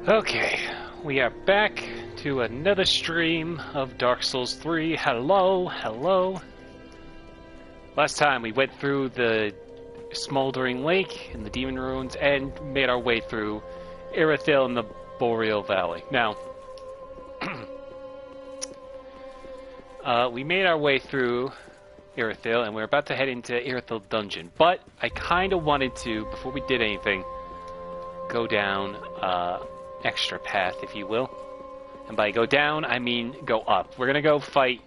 Okay, we are back to another stream of Dark Souls 3. Hello, hello. Last time we went through the Smoldering Lake and the Demon Ruins and made our way through Irithyll in the Boreal Valley. Now, we made our way through Irithyll and we're about to head into Irithyll Dungeon. But I kind of wanted to, before we did anything, go down extra path, if you will. And by go down, I mean go up. We're gonna go fight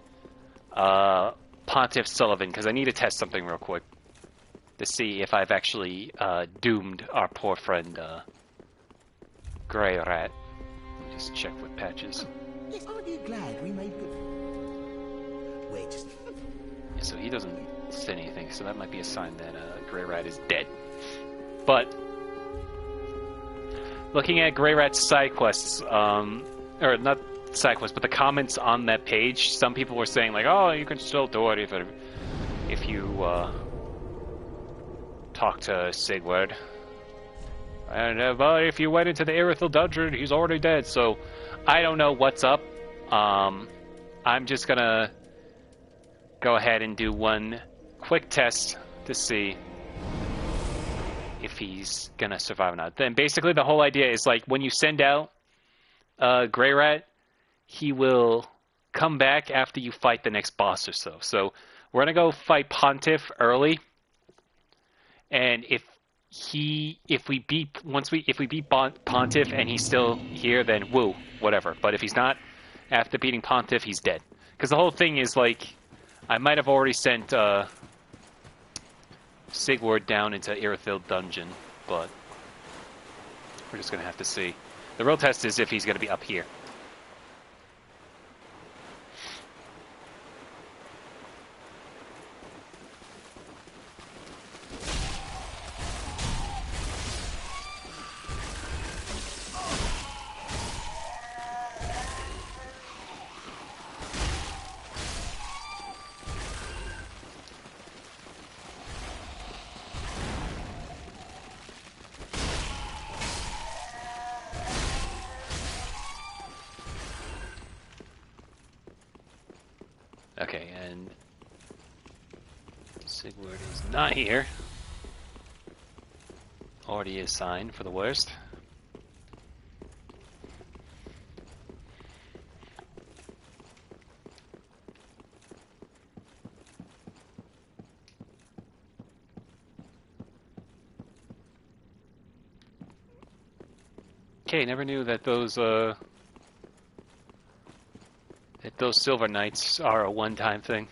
Pontiff Sullivan, because I need to test something real quick to see if I've actually doomed our poor friend Grey Rat. Let me just check with patches. Yes, aren't you glad we made good? Wait just... Yeah, so he doesn't say anything, so that might be a sign that Grey Rat is dead. But looking at Grey Rat's side quests, or not side quests, but the comments on that page, some people were saying like, "Oh, you can still do it if you talk to Sigurd." And but if you went into the Irithyll dungeon, he's already dead. So I don't know what's up. I'm just gonna go ahead and do one quick test to see if he's gonna survive or not. Then basically the whole idea is like when you send out Grey Rat, he will come back after you fight the next boss or so. So we're gonna go fight Pontiff early, and if we beat Pontiff and he's still here, then woo, whatever. But if he's not, after beating Pontiff, he's dead. Because the whole thing is like, I might have already sent Sigurd down into Irithyll dungeon, but we're just gonna have to see. The real test is if he's gonna be up here. Okay, and Sigurd is not here. Already is signed for the worst. Okay, never knew that those Silver Knights are a one-time thing.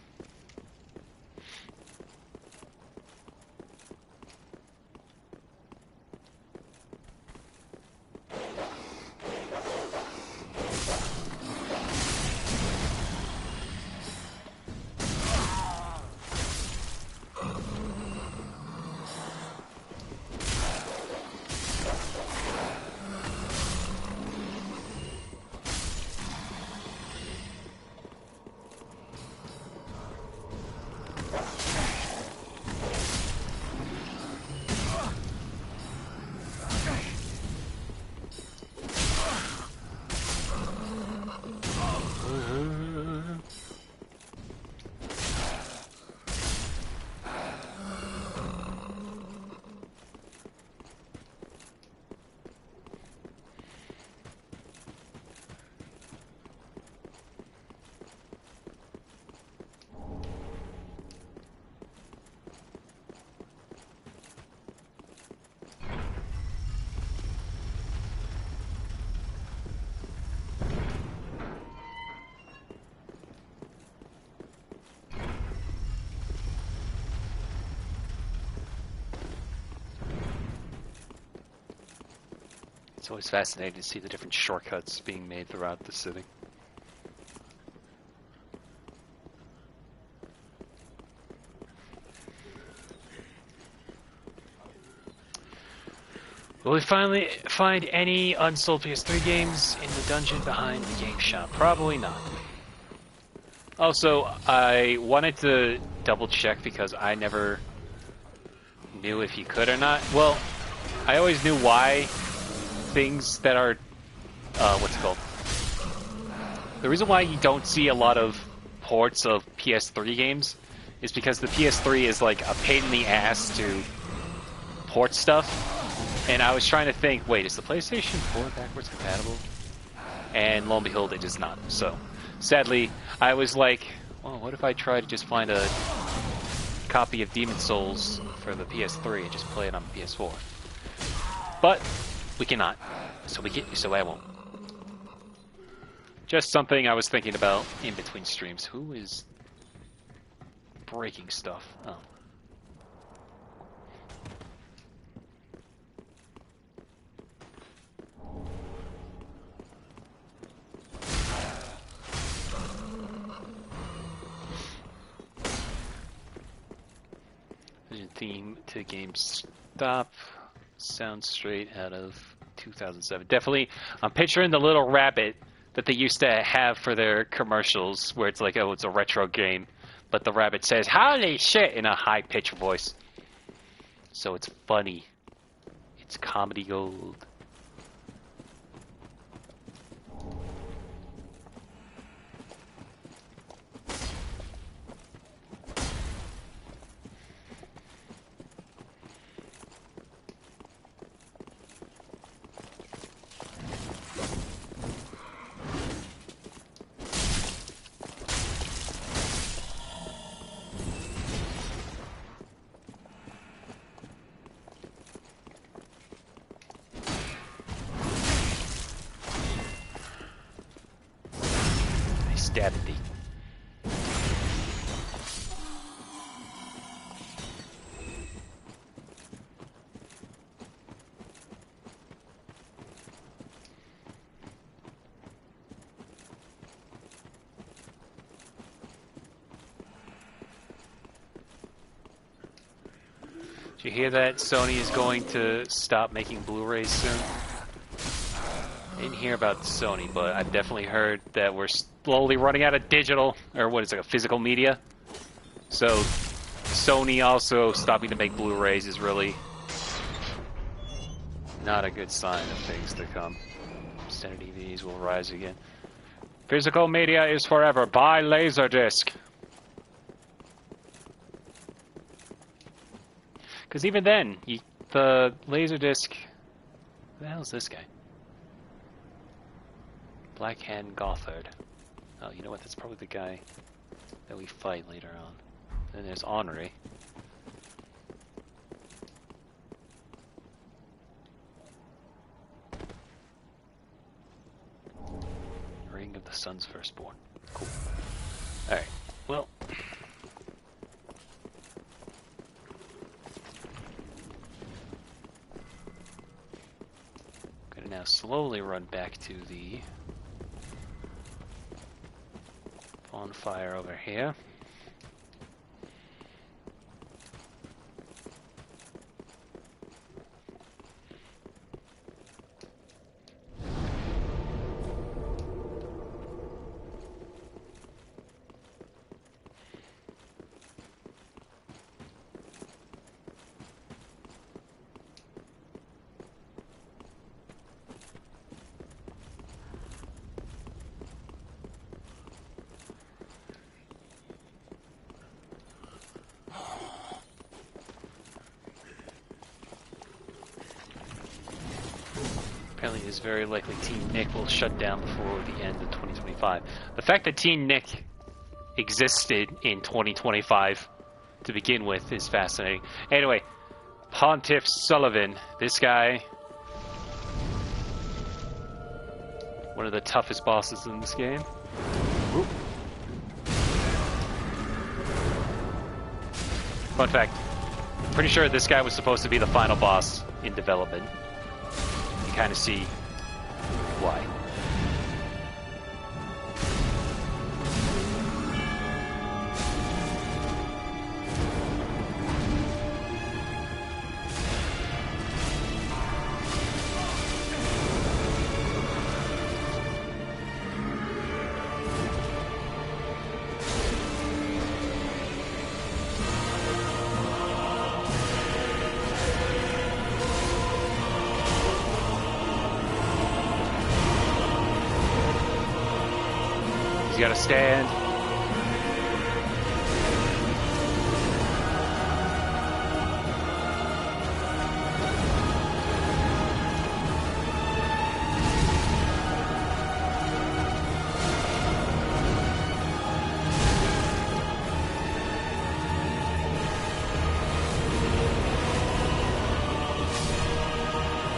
It's always fascinating to see the different shortcuts being made throughout the city. Will we finally find any unsold PS3 games in the dungeon behind the game shop? Probably not. Also, I wanted to double check because I never knew if you could or not. Well, I always knew why things that are what's it called? The reason why you don't see a lot of ports of PS3 games is because the PS3 is like a pain in the ass to port stuff. And I was trying to think, wait, is the PlayStation 4 backwards compatible? And lo and behold, it is not. So, sadly, I was like, well, what if I try to just find a copy of Demon's Souls for the PS3 and just play it on the PS4? But we cannot, so I won't. Just something I was thinking about in between streams. Who is breaking stuff? Oh. Theme to GameStop sounds straight out of 2007. Definitely, I'm picturing the little rabbit that they used to have for their commercials, where it's like, oh, it's a retro game, but the rabbit says, "Holy shit!" in a high-pitched voice. So it's funny. It's comedy gold. Stabbed me. Did you hear that Sony is going to stop making Blu-rays soon? I didn't hear about Sony, but I've definitely heard that we're slowly running out of digital, or what is it, physical media. So Sony also stopping to make Blu-rays is really not a good sign of things to come. Standard DVDs will rise again. Physical media is forever. Buy Laserdisc. Because even then, the Laserdisc... Who the hell is this guy? Blackhand Gothard. Oh, you know what? That's probably the guy that we fight later on. Then there's Henri. Ring of the Sun's Firstborn. Cool. Alright, well... Gonna now slowly run back to the bonfire over here. Apparently, it is very likely Team Nick will shut down before the end of 2025. The fact that Team Nick existed in 2025 to begin with is fascinating. Anyway, Pontiff Sullivan, this guy, one of the toughest bosses in this game. Ooh. Fun fact, pretty sure this guy was supposed to be the final boss in development. You kind of see why. He's got to stand.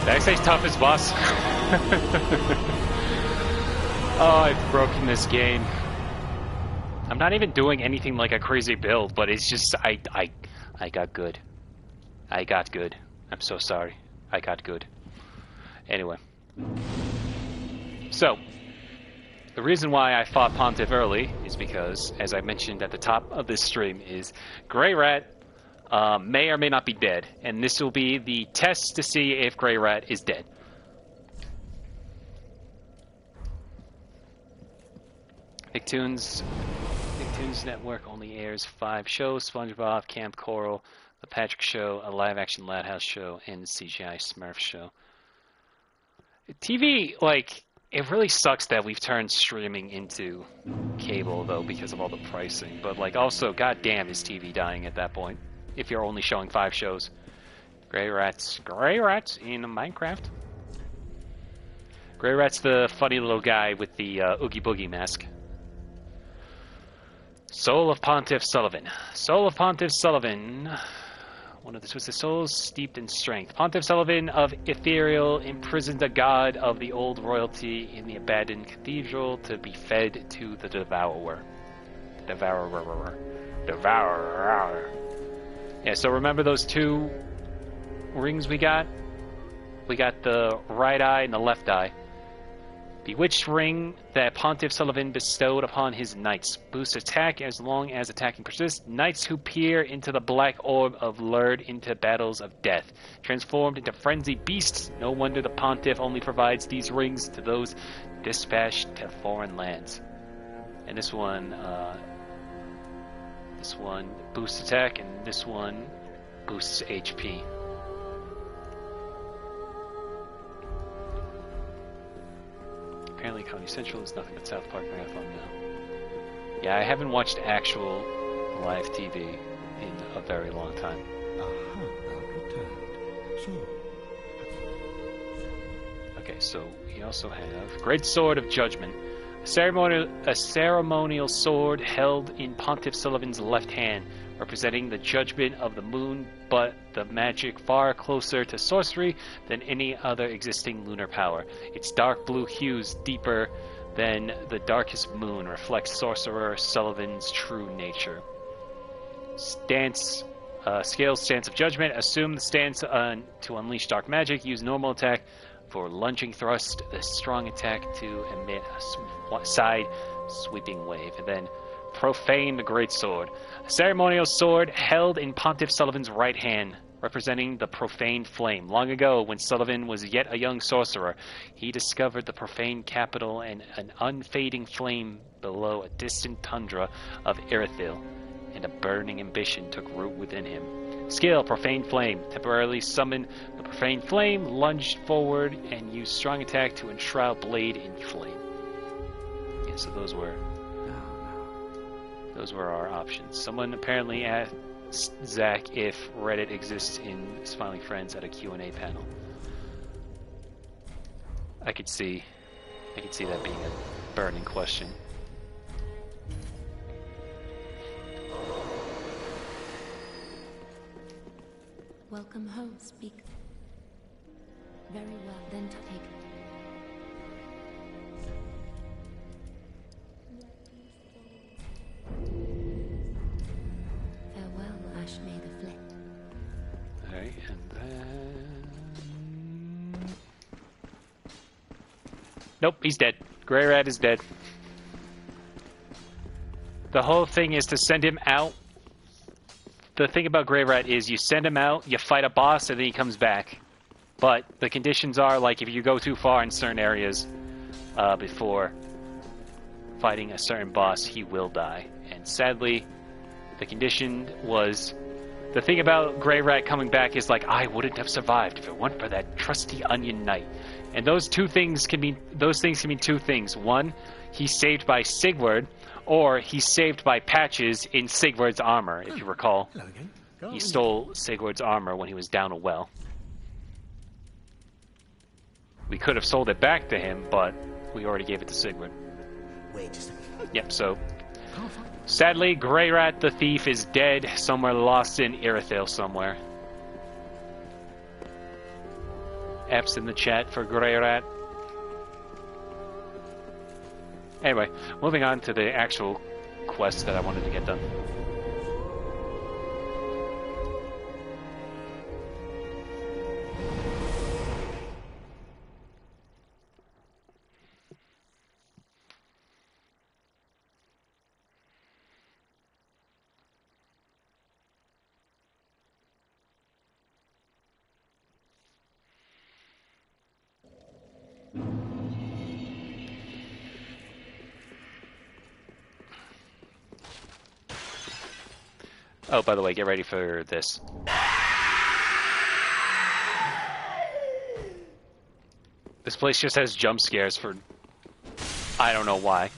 Did I say toughest boss? Oh, I've broken this game. I'm not even doing anything like a crazy build, but it's just I got good. I got good. I'm so sorry. I got good. Anyway. So, the reason why I fought Pontiff early is because, as I mentioned at the top of this stream, is Grey Rat may or may not be dead, and this will be the test to see if Grey Rat is dead. Nicktoons Network only airs 5 shows: SpongeBob, Camp Coral, The Patrick Show, a live-action Loudhouse show, and the CGI Smurf show. TV, like, it really sucks that we've turned streaming into cable, though, because of all the pricing. But, like, also, goddamn, is TV dying at that point, if you're only showing 5 shows. Grey Rat's in Minecraft. Grey Rat's the funny little guy with the Oogie Boogie mask. Soul of Pontiff Sullivan. Soul of Pontiff Sullivan. One of the twisted souls steeped in strength. Pontiff Sullivan of Ethereal imprisoned a god of the old royalty in the abandoned cathedral to be fed to the devourer. Devourer. Yeah, so remember those 2 rings we got? We got the right eye and the left eye. Bewitched ring that Pontiff Sullivan bestowed upon his knights. Boosts attack as long as attacking persists. Knights who peer into the black orb of lured into battles of death. Transformed into frenzied beasts. No wonder the Pontiff only provides these rings to those dispatched to foreign lands. And this one boosts attack, and this one boosts HP. Apparently Comedy Central is nothing but South Park Marathon now. Yeah, I haven't watched actual live TV in a very long time. Okay, so we also have Great Sword of Judgment. A ceremonial sword held in Pontiff Sullivan's left hand, representing the judgment of the moon, but the magic far closer to sorcery than any other existing lunar power. Its dark blue hues, deeper than the darkest moon, reflect Sorcerer Sullivan's true nature. Scales Stance of Judgment. Assume the stance to unleash dark magic. Use normal attack for lunging thrust. The strong attack to emit a side sweeping wave. And then Profane the Greatsword. A ceremonial sword held in Pontiff Sullivan's right hand, representing the profane flame. Long ago, when Sullivan was yet a young sorcerer, he discovered the profane capital and an unfading flame below a distant tundra of Irithyll, and a burning ambition took root within him. Skill, Profane Flame. Temporarily summon the Profane Flame, lunged forward, and use strong attack to enshroud blade in flame. Yeah, so those were our options. Someone apparently asked Zach if Reddit exists in Smiling Friends at a Q&A panel. I could see that being a burning question. Welcome home, speak. Very well, then take. Farewell, Ash may the Flick. Alright, and then... Nope, he's dead. Grey Rat is dead. The whole thing is to send him out. The thing about Grey Rat is you send him out, you fight a boss, and then he comes back. But the conditions are, like, if you go too far in certain areas before fighting a certain boss, he will die. And sadly, the condition was... The thing about Grey Rat coming back is, like, I wouldn't have survived if it weren't for that trusty Onion Knight. And those things can mean two things. One, he's saved by Sigurd, or he's saved by Patches in Sigurd's armor, if you recall. Hello again. He stole Sigurd's armor when he was down a well. We could have sold it back to him, but we already gave it to Sigurd. Wait just a minute. Yep, so... Can't find it. Sadly, Grey Rat the Thief is dead, somewhere lost in Irithyll somewhere. F's in the chat for Grey Rat. Anyway, moving on to the actual quest that I wanted to get done. Oh, by the way, get ready for this. This place just has jump scares for... I don't know why.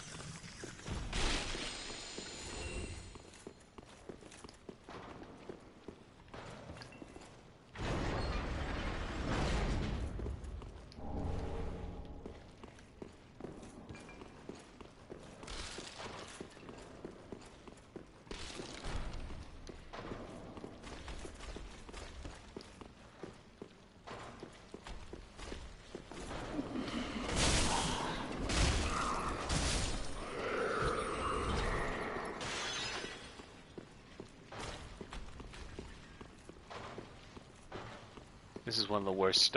This is one of the worst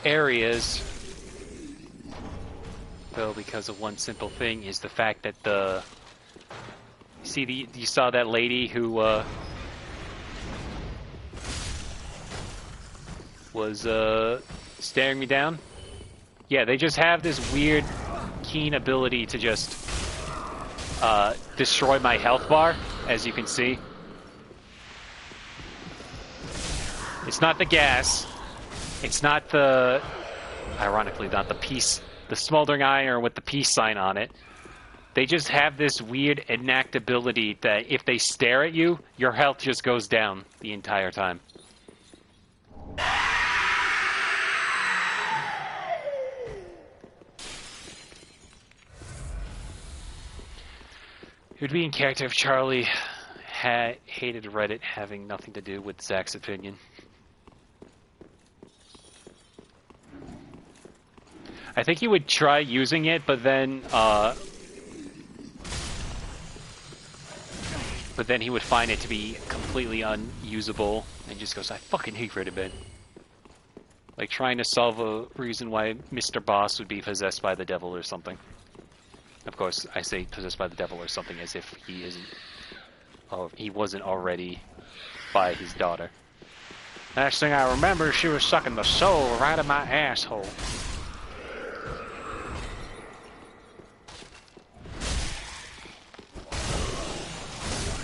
areas, though, because of one simple thing, is the fact that the... you saw that lady who was staring me down? Yeah, they just have this weird, keen ability to just destroy my health bar, as you can see. It's not the gas. It's not the... Ironically, not the peace... The smoldering iron with the peace sign on it. They just have this weird innate ability that if they stare at you, your health just goes down the entire time. It would be in character if Charlie hated Reddit having nothing to do with Zach's opinion. I think he would try using it, but then he would find it to be completely unusable and just goes, I fucking hate Reddit, man. Like trying to solve a reason why Mr. Boss would be possessed by the devil or something. Of course, I say possessed by the devil or something as if he isn't, he wasn't already by his daughter. Last thing I remember, she was sucking the soul right out of my asshole.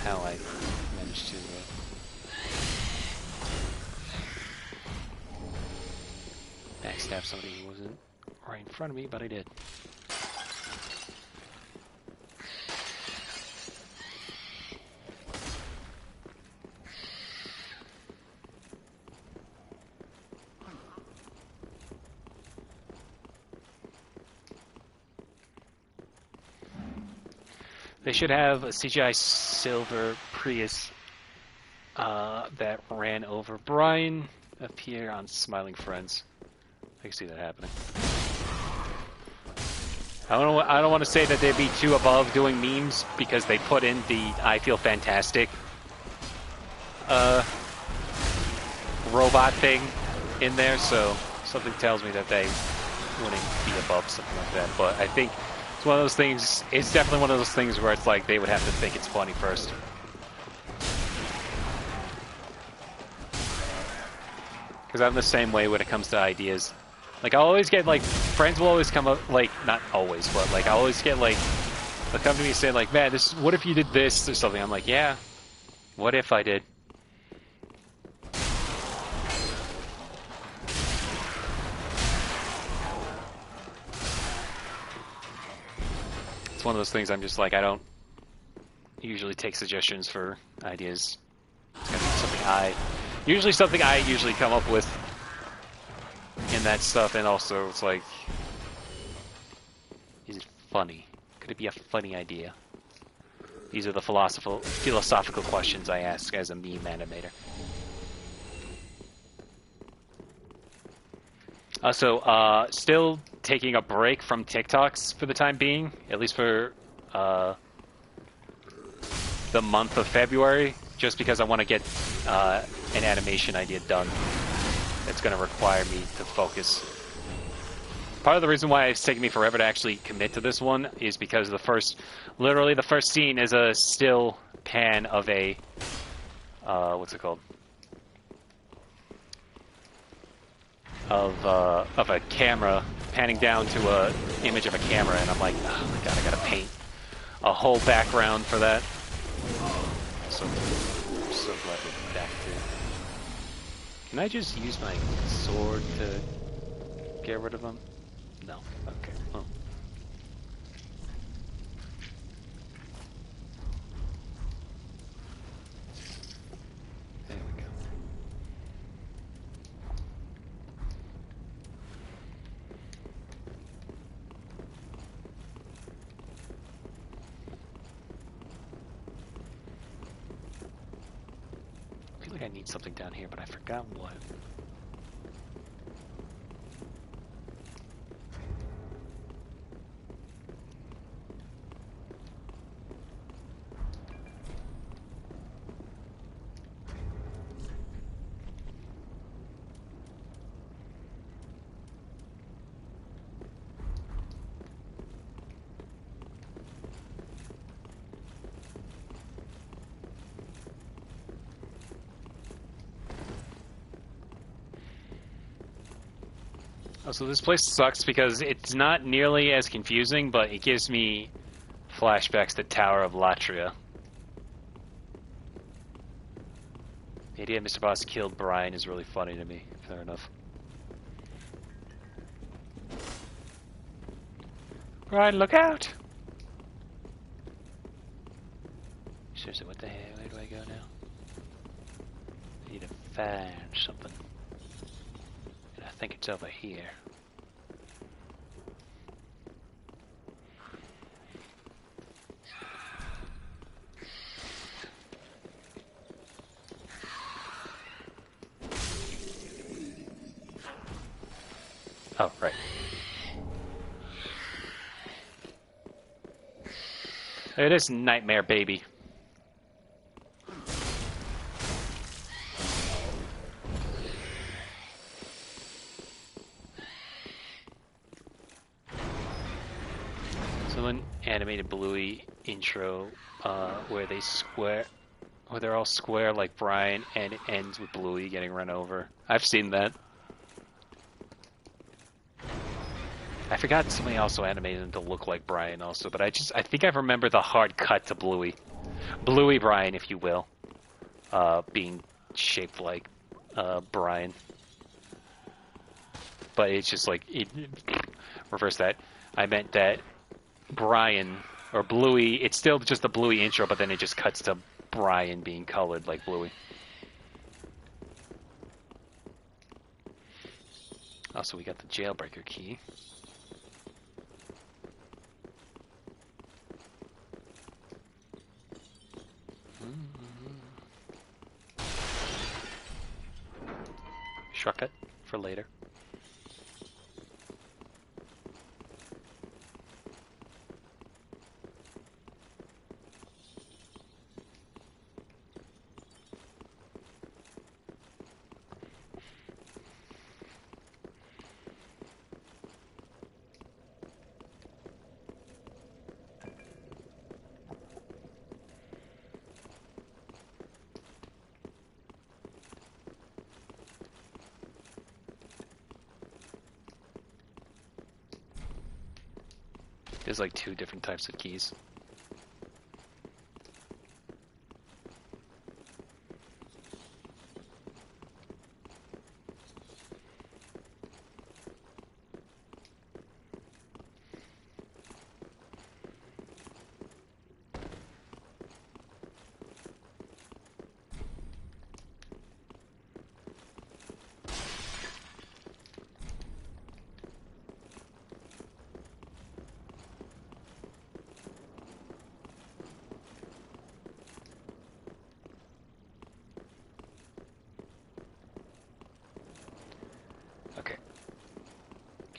How I managed to backstab somebody who wasn't right in front of me, but I did. They should have a CGI silver Prius that ran over Brian appear on Smiling Friends. I can see that happening. I don't want to say that they'd be too above doing memes because they put in the I feel fantastic robot thing in there, so something tells me that they wouldn't be above something like that. But I think it's one of those things, it's definitely one of those things where it's like they would have to think it's funny first. Because I'm the same way when it comes to ideas. Like, I'll always get, like, friends will always come up, like, not always, but, like, I always get, like, they'll come to me and say, like, man, this, what if you did this or something? I'm like, yeah, what if I did? It's one of those things I'm just like, I don't usually take suggestions for ideas. It's gotta be something I usually come up with in that stuff, and also it's like, is it funny? Could it be a funny idea? These are the philosophical questions I ask as a meme animator. Also, still taking a break from TikToks for the time being, at least for the month of February, just because I want to get an animation idea done. It's going to require me to focus. Part of the reason why it's taken me forever to actually commit to this one is because literally the first scene is a still pan of a, what's it called? Of a camera panning down to a image of a camera, and I'm like, oh my god, I gotta paint a whole background for that. So glad we're back to. Can I just use my sword to get rid of them? No. Okay. Oh. There we go. I feel like I need something down here, but I forgot what. Oh, so this place sucks because it's not nearly as confusing, but it gives me flashbacks to Tower of Latria. The idea Mr. Boss killed Brian is really funny to me. Fair enough. Brian, look out! Seriously, what the hell? Where do I go now? I need to find something. And I think it's over here. Oh, right. It is Nightmare Baby. So an animated Bluey intro where they're all square like Brian, and it ends with Bluey getting run over. I've seen that. I forgot somebody also animated him to look like Brian also, but I think I remember the hard cut to Bluey. Bluey Brian, if you will. Being shaped like Brian. But it's just like, reverse that. I meant that Brian, or Bluey, it's still just the Bluey intro, but then it just cuts to Brian being colored like Bluey. Also, we got the jailbreaker key. Shortcut for later. There's like 2 different types of keys.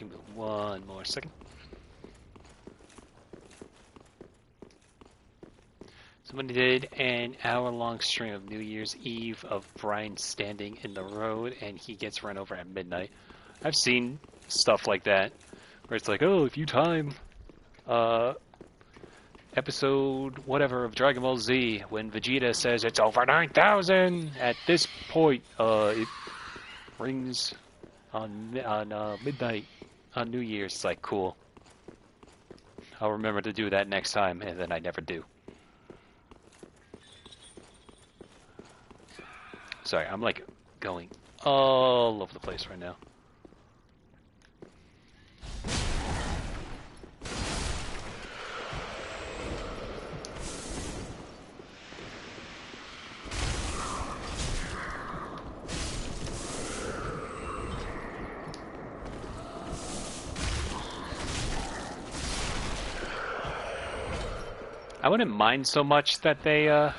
Give me one more second. Somebody did an hour-long stream of New Year's Eve of Brian standing in the road and he gets run over at midnight. I've seen stuff like that, where it's like, oh, if you time, episode whatever of Dragon Ball Z, when Vegeta says it's over 9,000, at this point, it rings on midnight on New Year's. It's like, cool. I'll remember to do that next time, and then I never do. Sorry, I'm like going all over the place right now. I wouldn't mind so much that they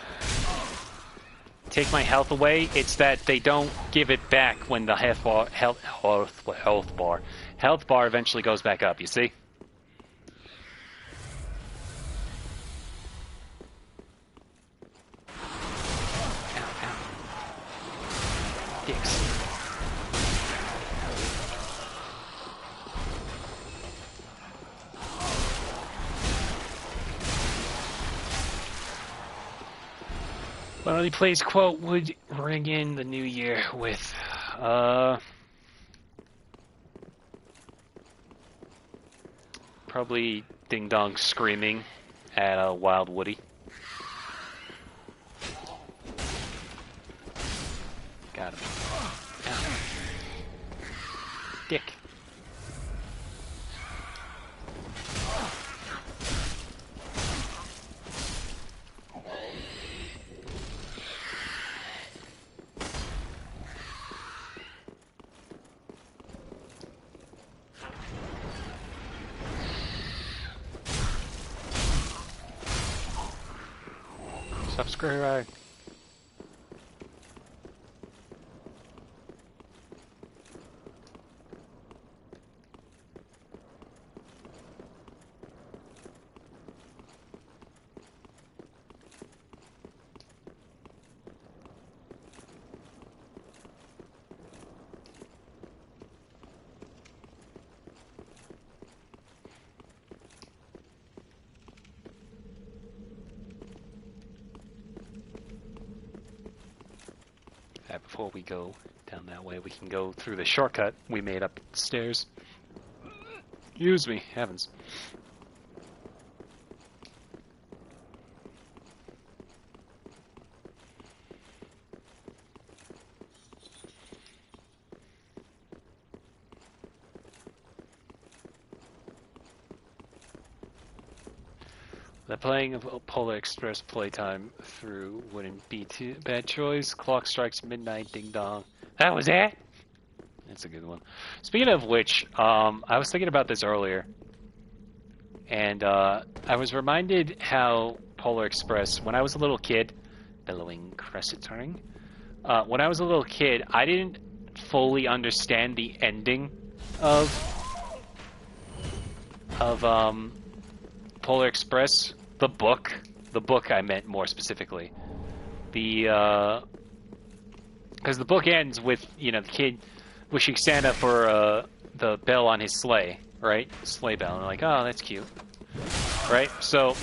take my health away. It's that they don't give it back when the health bar eventually goes back up. You see? Ow, ow. Dicks. Well, he plays quote would ring in the new year with probably Ding Dong screaming at a Wild Woody. Got him. Ow. Dick. Subscribe. Before we go down that way, we can go through the shortcut we made up the stairs. Excuse me, heavens. The playing of Polar Express playtime through wouldn't be too bad choice. Clock strikes midnight, ding dong. That was it? That's a good one. Speaking of which, I was thinking about this earlier. And I was reminded how Polar Express, when I was a little kid, bellowing crescent ring. When I was a little kid, I didn't fully understand the ending of Polar Express, the book I meant more specifically, because the book ends with, you know, the kid wishing Santa for the bell on his sleigh, right? Sleigh bell, and I'm like, oh, that's cute, right? So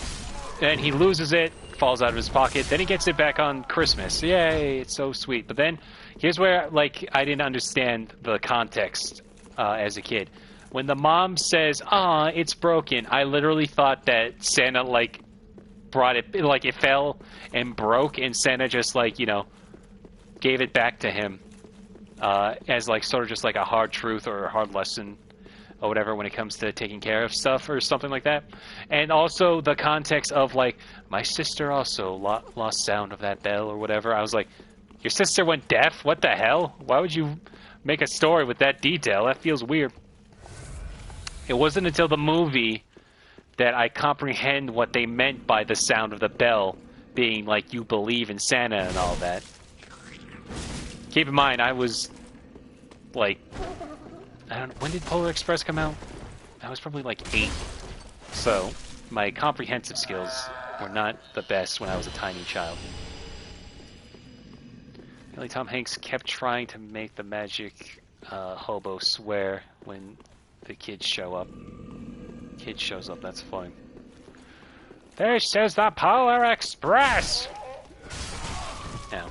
then he loses it, falls out of his pocket, then he gets it back on Christmas. Yay, it's so sweet. But then here's where, like, I didn't understand the context as a kid. When the mom says, "Ah, it's broken," I literally thought that Santa, like, brought it, like, it fell and broke, and Santa just, like, you know, gave it back to him as, like, sort of just, like, a hard truth or a hard lesson or whatever when it comes to taking care of stuff or something like that. And also the context of, like, my sister also lost sound of that bell or whatever. I was like, your sister went deaf? What the hell? Why would you make a story with that detail? That feels weird. It wasn't until the movie that I comprehend what they meant by the sound of the bell being like you believe in Santa and all that. Keep in mind, I was like I don't know, when did Polar Express come out? I was probably like 8. So, my comprehensive skills were not the best when I was a tiny child. Really, Tom Hanks kept trying to make the magic hobo swear when the kids show up. Kid shows up, that's funny. This is the Polar Express! Now.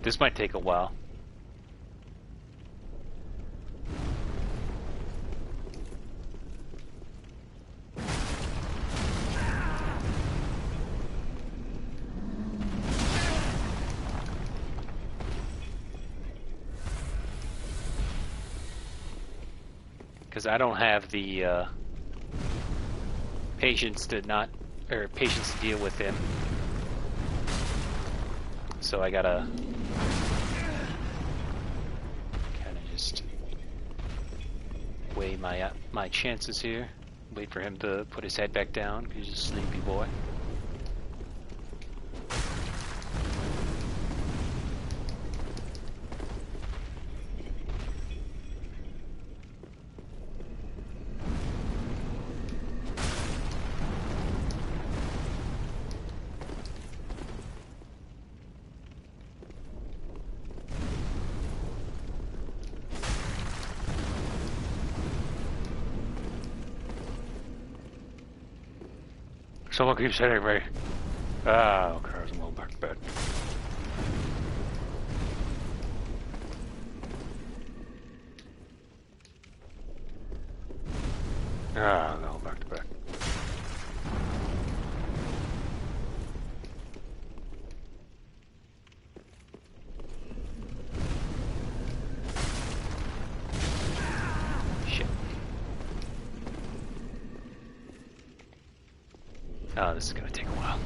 This might take a while. Because I don't have the patience to deal with him. So I gotta kind of just weigh my chances here. Wait for him to put his head back down, because he's a sleepy boy. Someone keeps hitting me. Ah, okay, I'm going back to bed. Ah, I'm going back to bed. Shit. Oh, this is gonna take a while.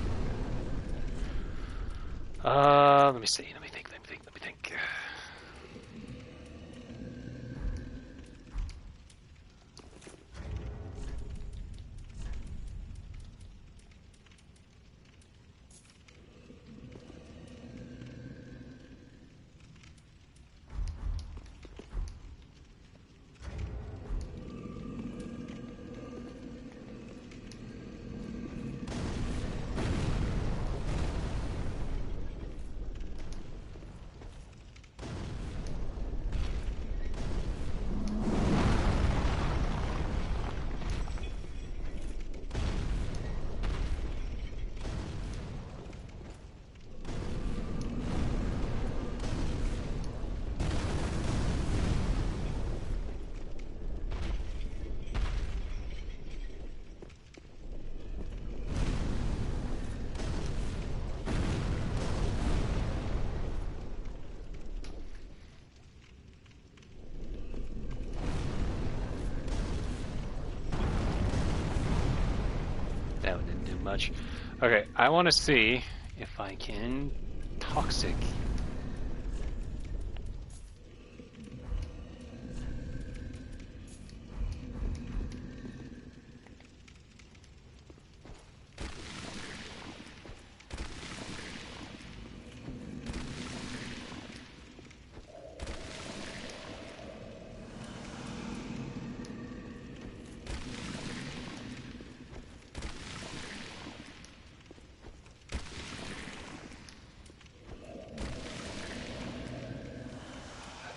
Let me see. Let me think. That one didn't do much. Okay, I want to see if I can toxic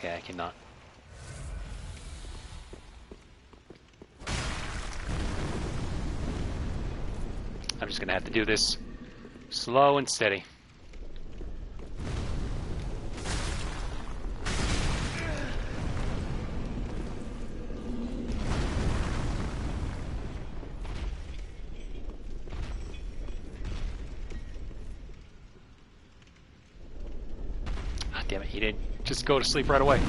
Okay, I cannot. I'm just gonna have to do this slow and steady. Ah, damn it, he didn't just go to sleep right away.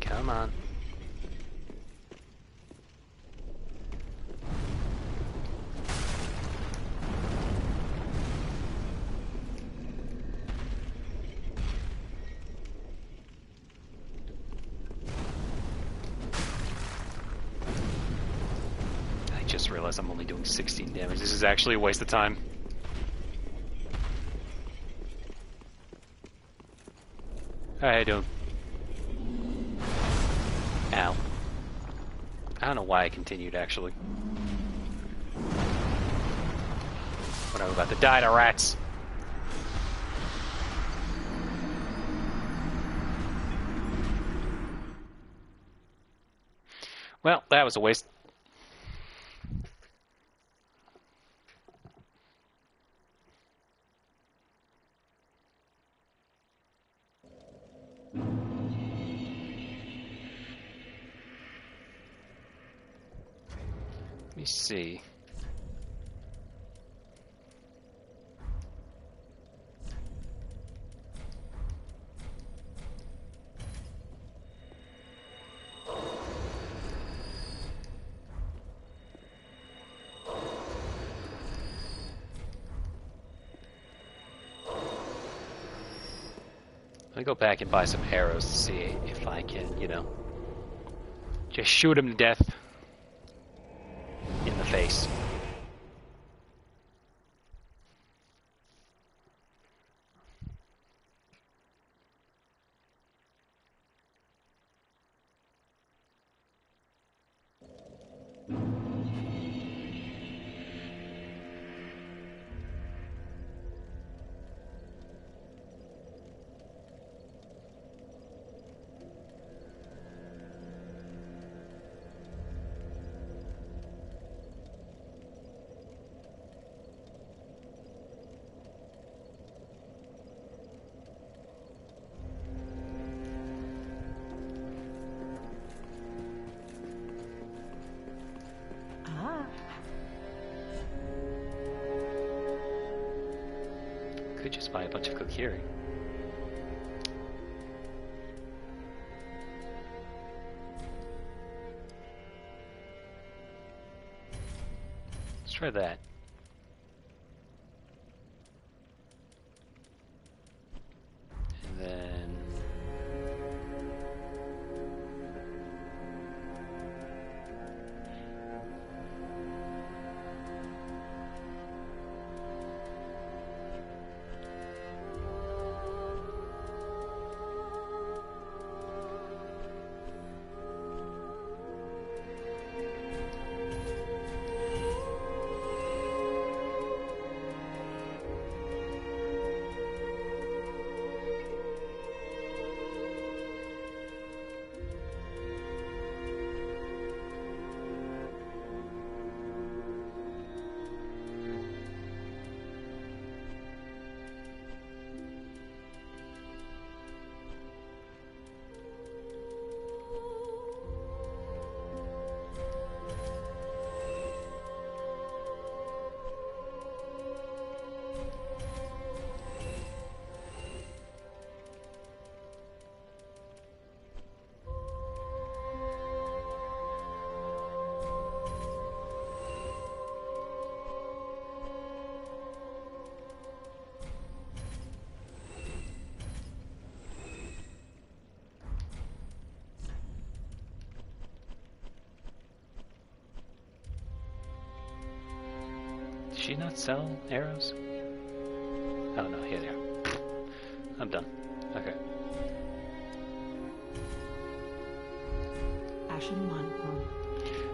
Come on. I just realized I'm only doing 16 damage. This is actually a waste of time. How you doing? Ow. I don't know why I continued, actually. But I'm about to die to rats. Well, that was a waste. Let me see. Let me go back and buy some arrows to see if I can, you know, just shoot him to death in the face. Could just buy a bunch of Kokiri. Let's try that. And then... she not sell arrows? Oh no, here they are. I'm done. Okay. Ashen one.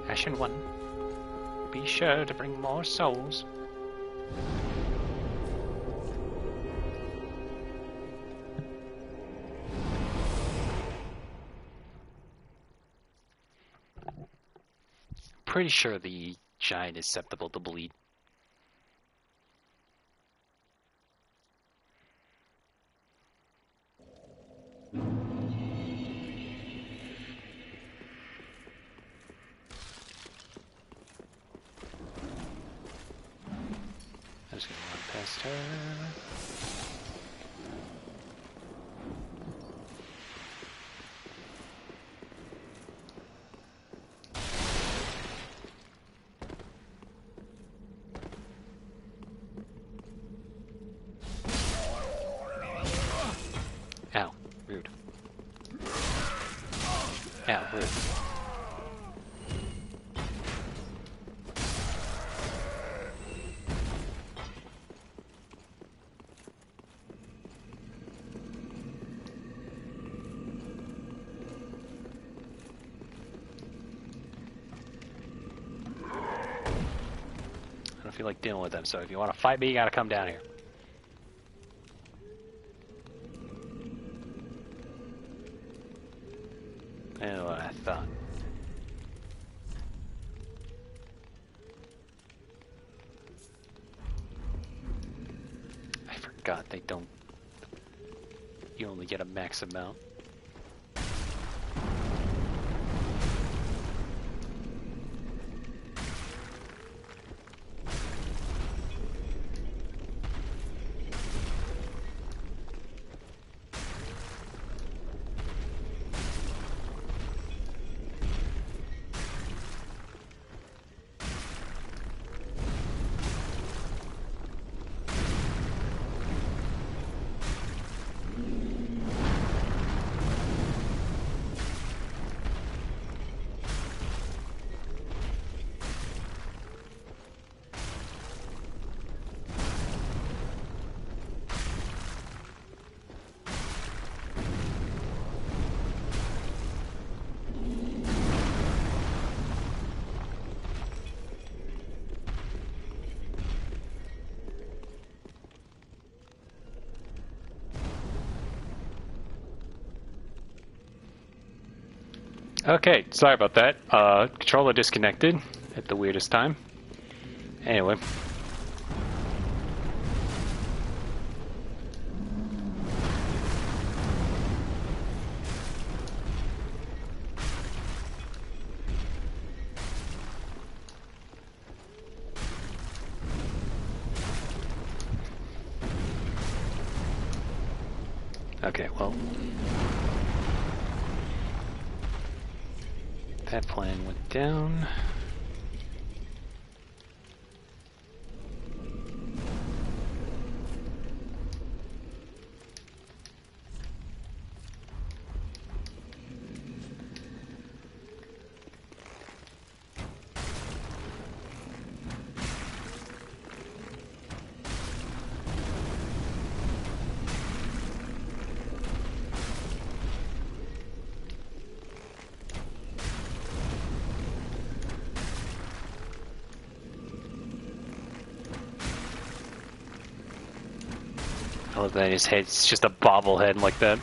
Ashen one. Be sure to bring more souls. Pretty sure the giant is susceptible to bleed. I'm just gonna run past her. Ow, rude. Ow, rude. I don't feel like dealing with them, so if you want to fight me, you gotta come down here. And what I thought. I forgot they don't. You only get a max amount. Okay, sorry about that. Controller disconnected at the weirdest time. Anyway. Okay, well. That plan went down. I love that his head's just a bobblehead like that.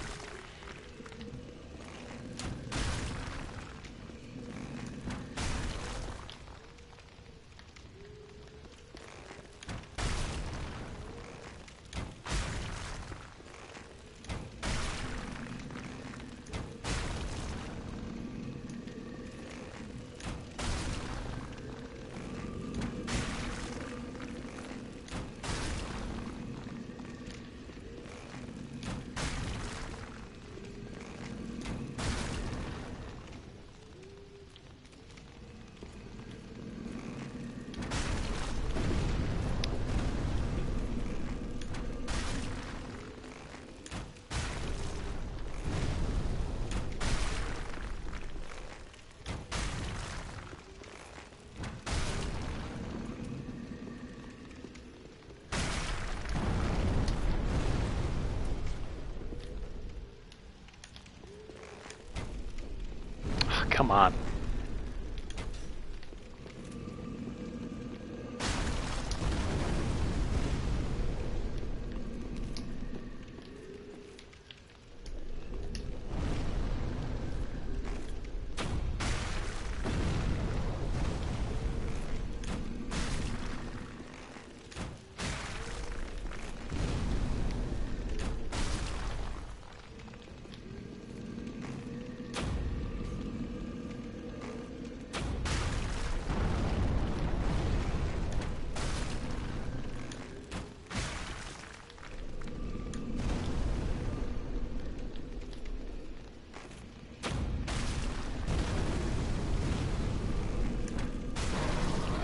Come on.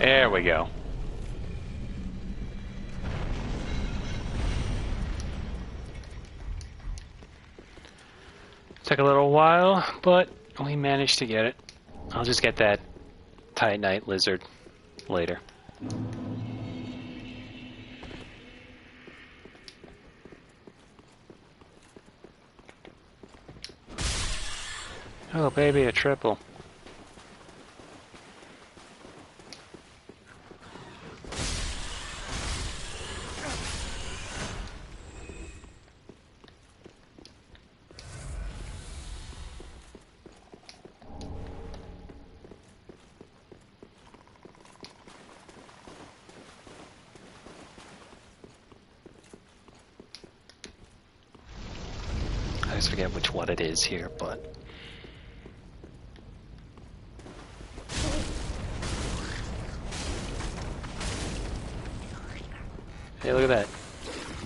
There we go. Took a little while, but we managed to get it. I'll just get that Titanite lizard later. Oh, baby, a triple. I always forget which one it is here, but... Hey, look at that.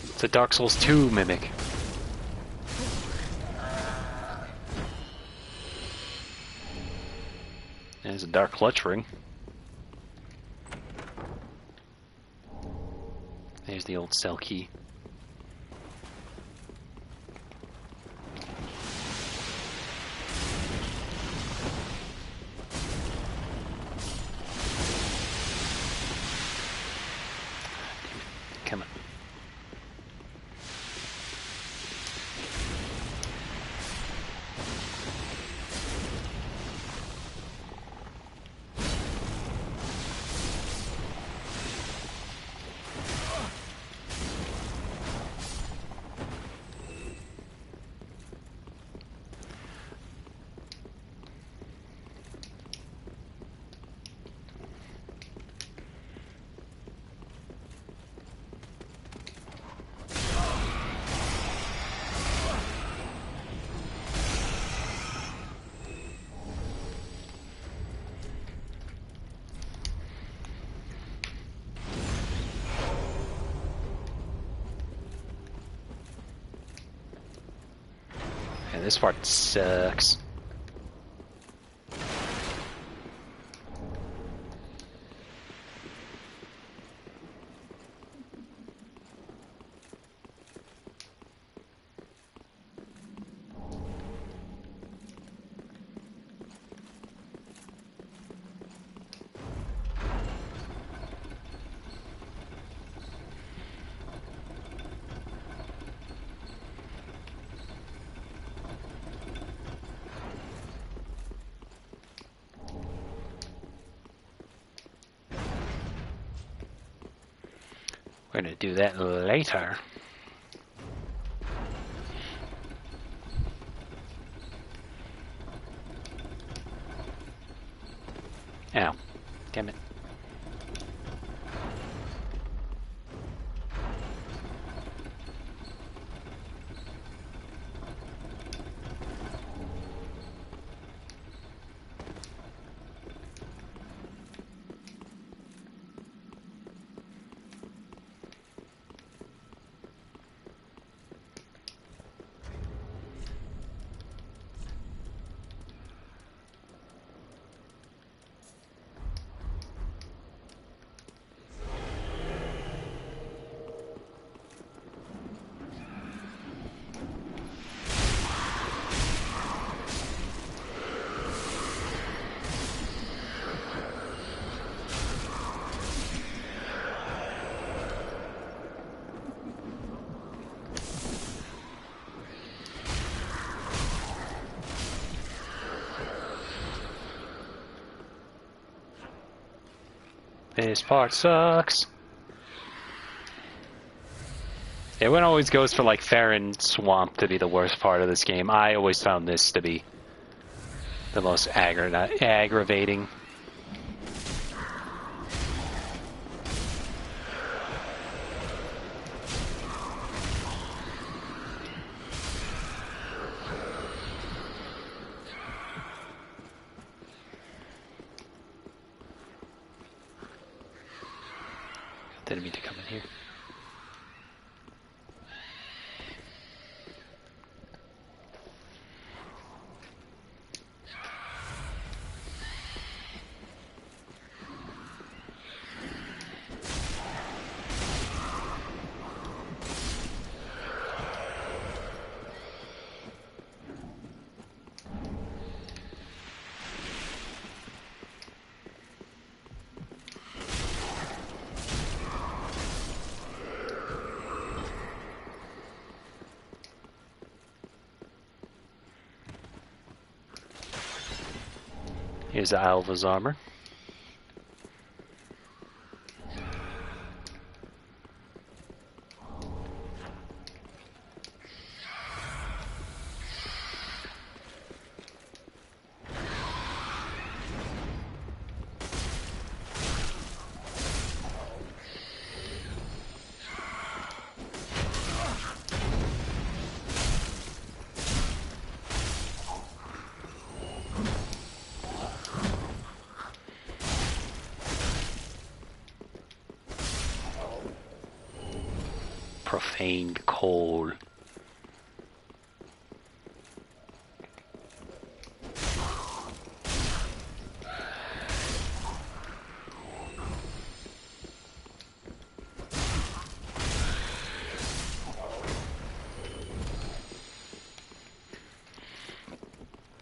It's a Dark Souls 2 mimic. There's a Dark Clutch ring. There's the old cell key. Come on. Yeah, this part sucks. We're gonna do that later. Ow. Damn it. This part sucks. Everyone always goes for like Farron Swamp to be the worst part of this game. I always found this to be the most aggravating. Didn't mean to come in here. Here's Alva's armor. Profaned coal.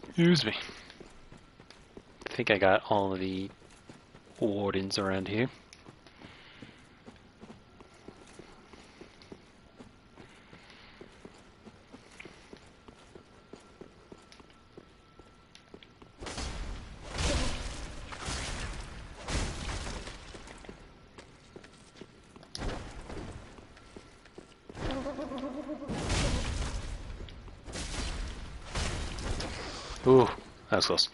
Excuse me. I think I got all of the wardens around here. Ooh, that was close.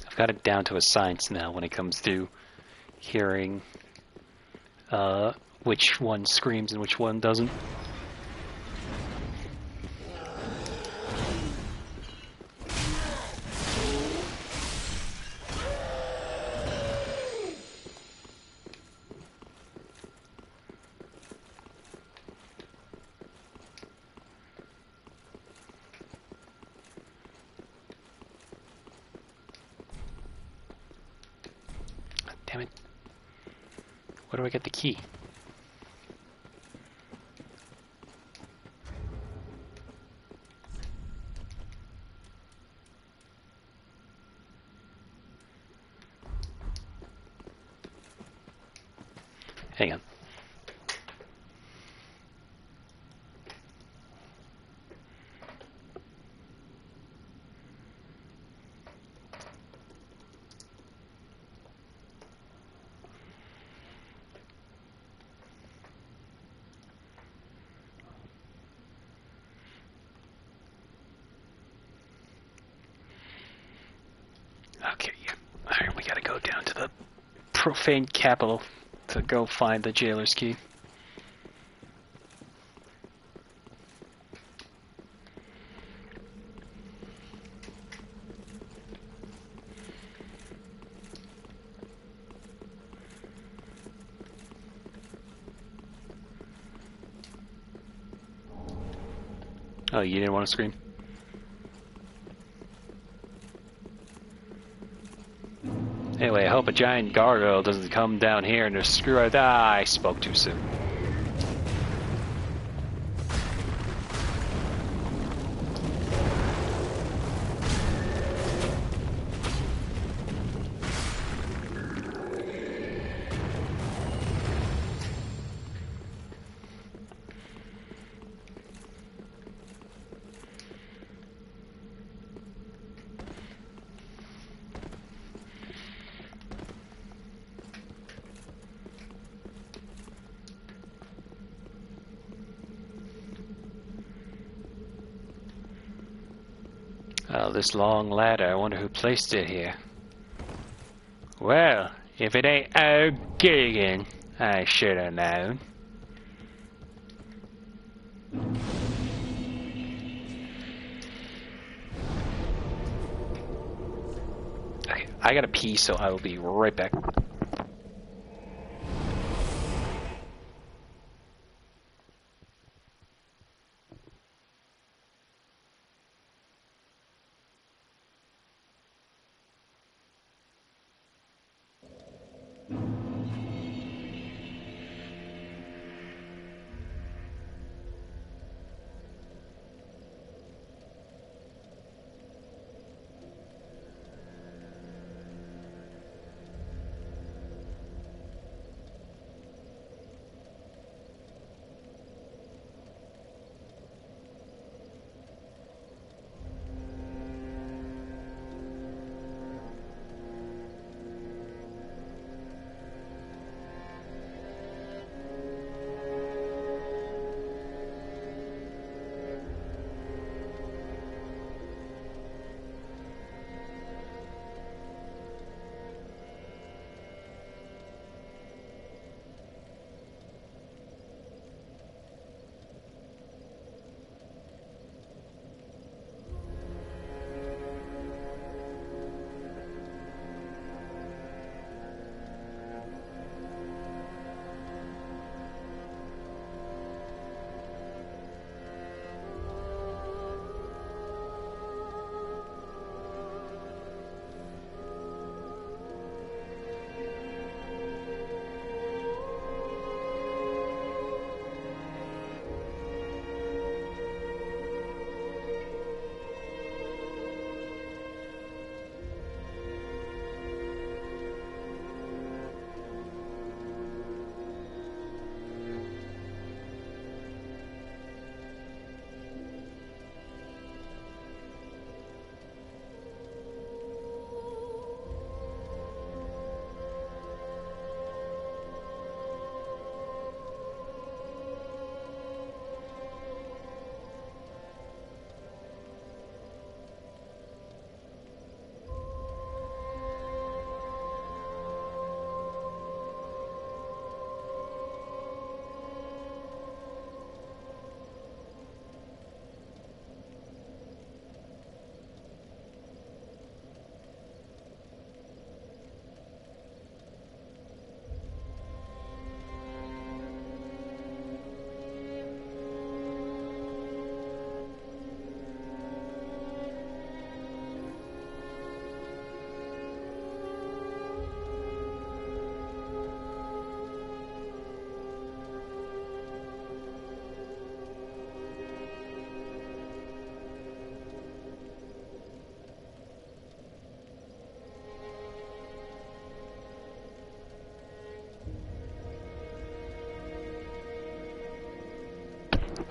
I've got it down to a science now when it comes to hearing which one screams and which one doesn't. Damn it. Where do I get the key? Hang on. Okay, alright, we gotta go down to the profane capital to go find the jailer's key. Oh, you didn't want to scream? Anyway, I hope hope a giant gargoyle doesn't come down here and just screw it. Ah, I spoke too soon. Oh, this long ladder, I wonder who placed it here. Well, if it ain't TheArgoNinja, I should have known. Okay, I gotta pee, so I will be right back.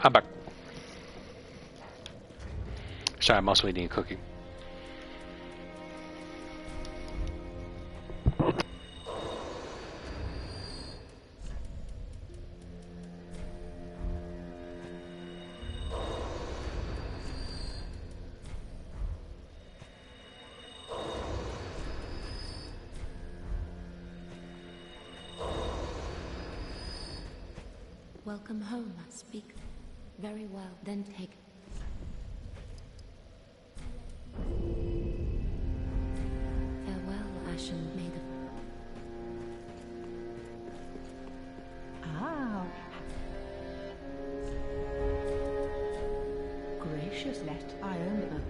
I'm back. Sorry, I'm also eating and cooking. Welcome home, I speak. Very well, then take. Farewell, Ashen Maiden. Ah. Gracious, let I own them.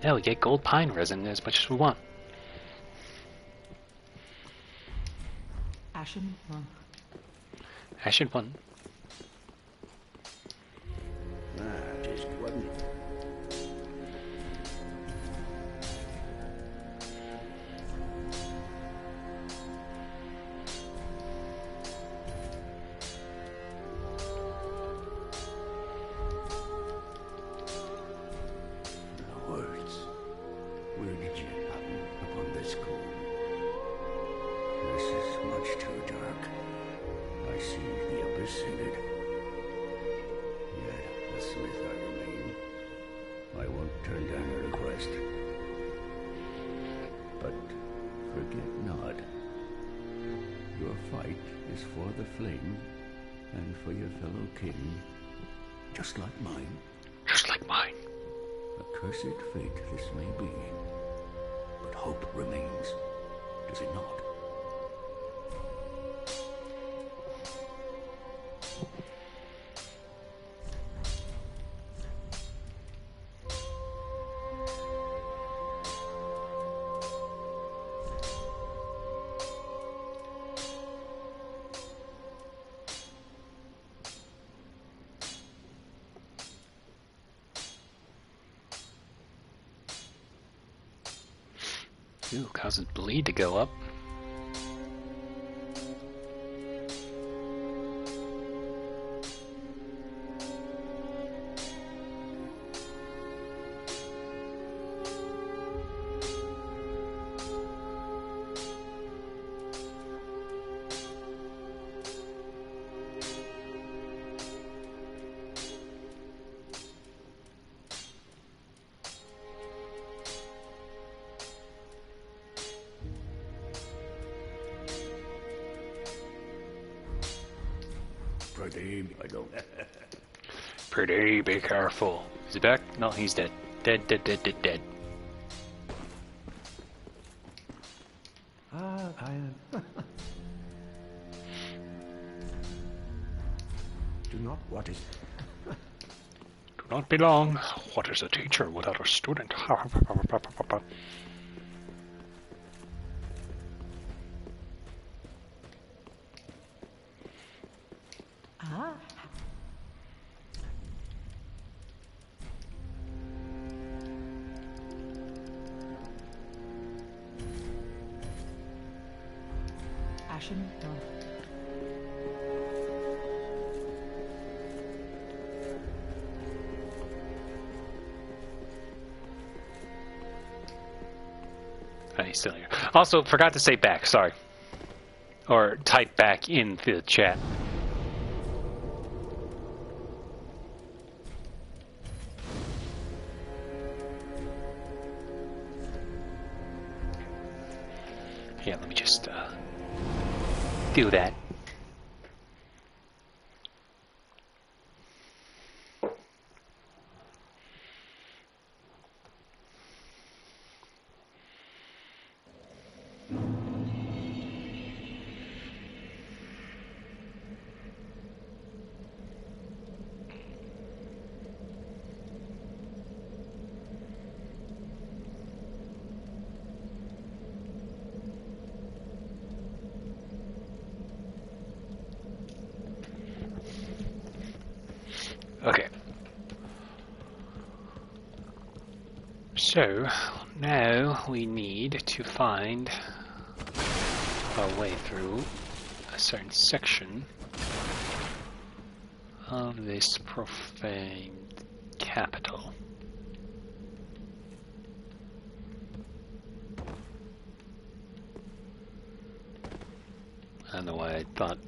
Now we get gold pine resin as much as we want. Ashen one. Ashen one. Just wasn't it? Words. Where did you happen upon this gold? This is much too dark. I see the abyss in it. Yet a smith I remain. I won't turn down a request. But forget not, your fight is for the flame and for your fellow king, just like mine. Just like mine. A cursed fate this may be, but hope remains, does it not? Ooh, causes bleed to go up. I don't. Pretty, be careful. Is he back? No, he's dead. Dead, dead, dead, dead, dead. Do not. What is? Do not be long. What is a teacher without a student? Ah. Ashen one. He's still here. Also, forgot to say back, sorry. Or type back in the chat. Yeah, let me just do that. Okay. So, now we need to find our way through a certain section of this profane capital. I don't know why I thought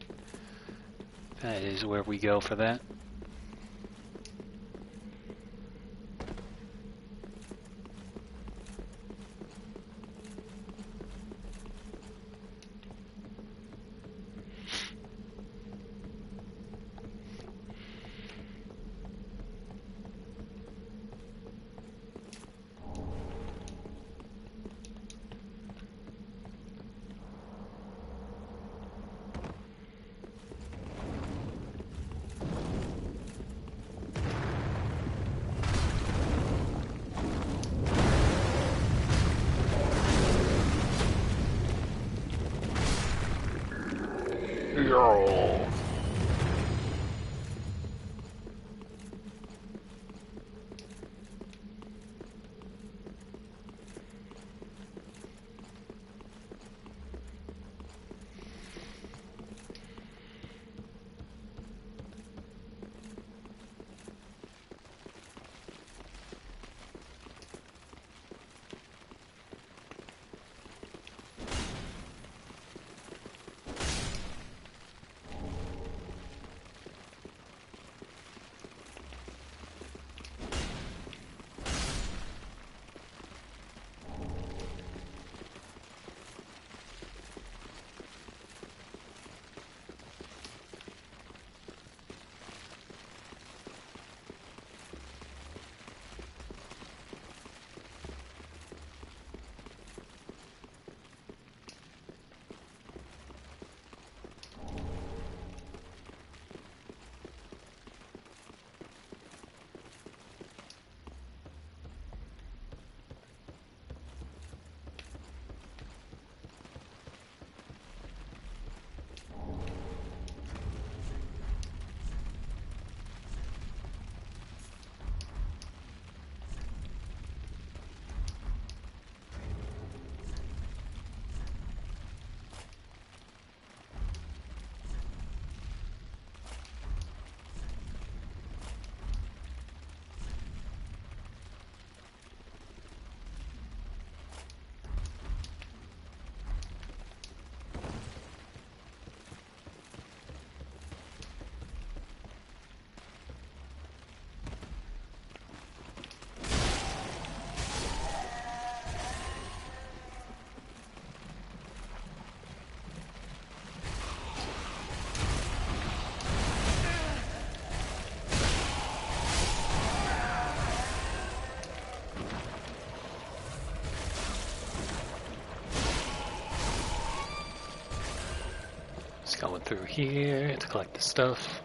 that is where we go for that. Yeah. Going through here to collect the stuff.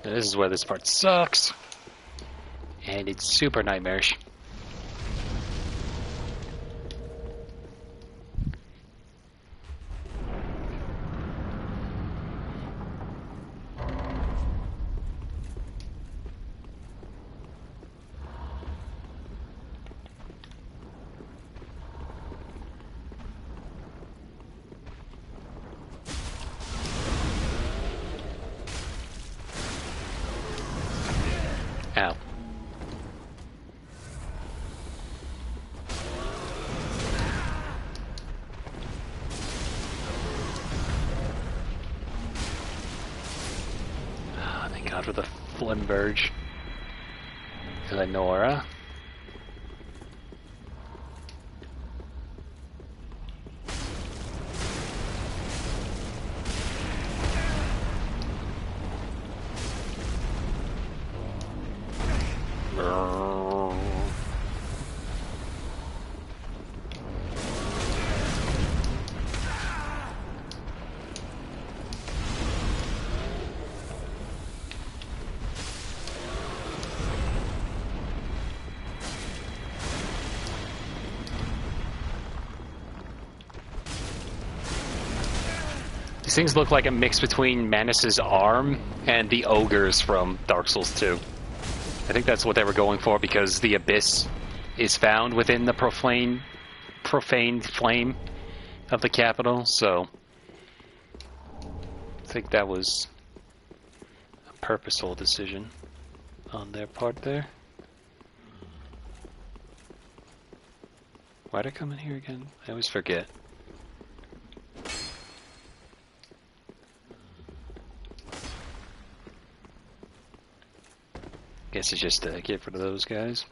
This is where this part sucks. And it's super nightmarish. Ow. Oh, thank God for the Flimberge. Eleonora. These things look like a mix between Manus's arm and the ogres from Dark Souls 2. I think that's what they were going for, because the abyss is found within the profaned flame of the capital, so I think that was a purposeful decision on their part there. Why'd I come in here again? I always forget. Guess it's just to get rid of those guys.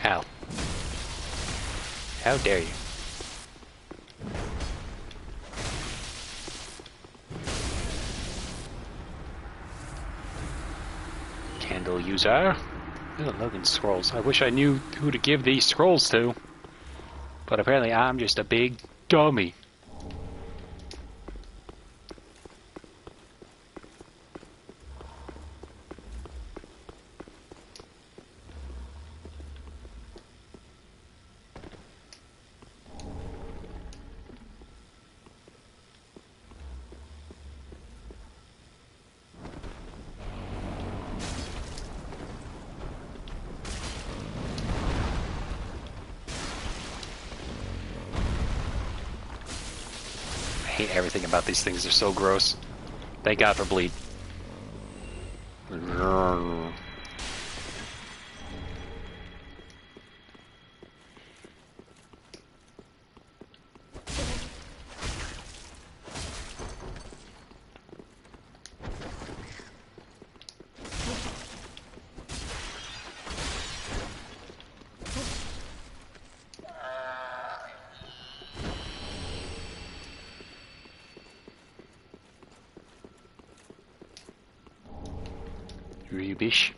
How? How dare you? Candle user. Oh, Logan scrolls. I wish I knew who to give these scrolls to. But apparently I'm just a big dummy. I hate everything about these things. They're so gross. Thank God for bleed. Rubbish.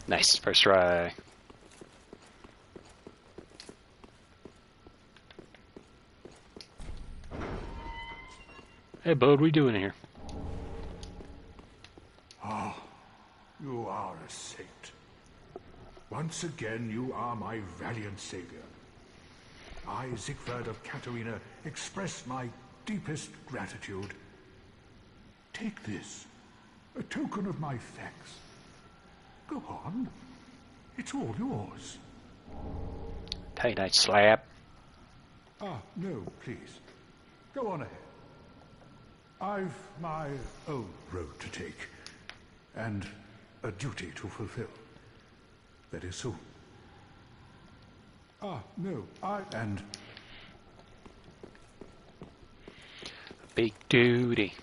Nice, first try. Hey, bud, what are we doing here? Ah, you are a saint. Once again, you are my valiant savior. I, Siegfried of Katarina, express my deepest gratitude. Take this, a token of my thanks. Go on. It's all yours. Tight night slap. Ah, no, please. Go on ahead. I've my own road to take, and a duty to fulfill. Very soon. Ah, no, and... Big duty.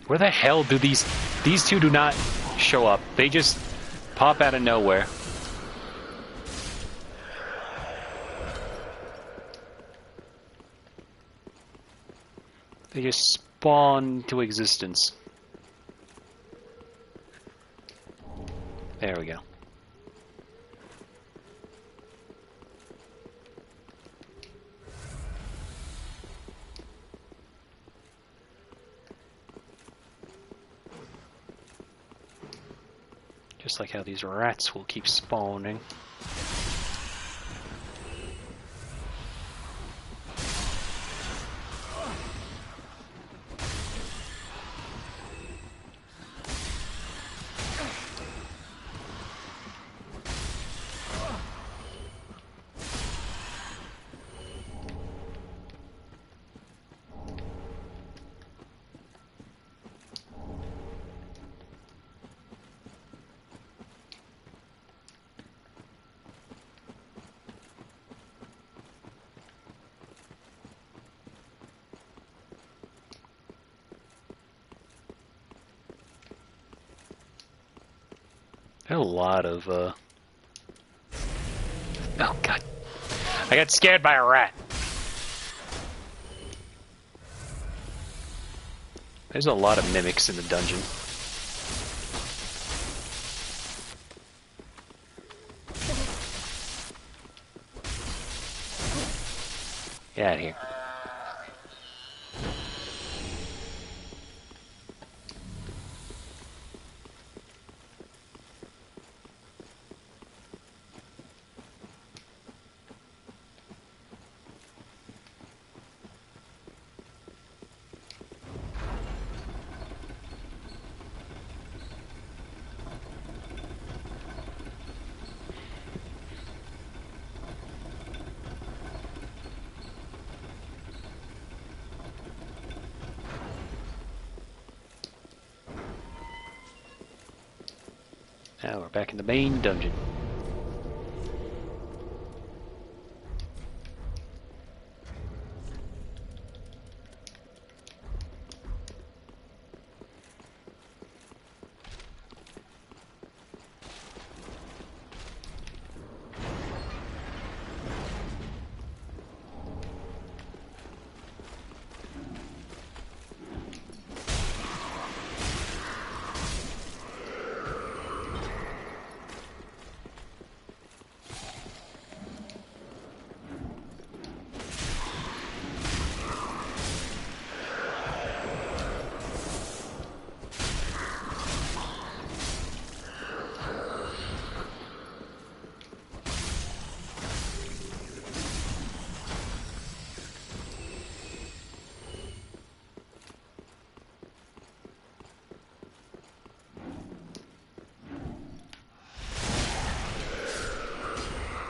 Where the hell do these two do not show up? They just pop out of nowhere. They just spawn to existence. There we go. just like how these rats will keep spawning. There are a lot of, Oh, God. I got scared by a rat. There's a lot of mimics in the dungeon. Get out of here. Now we're back in the main dungeon.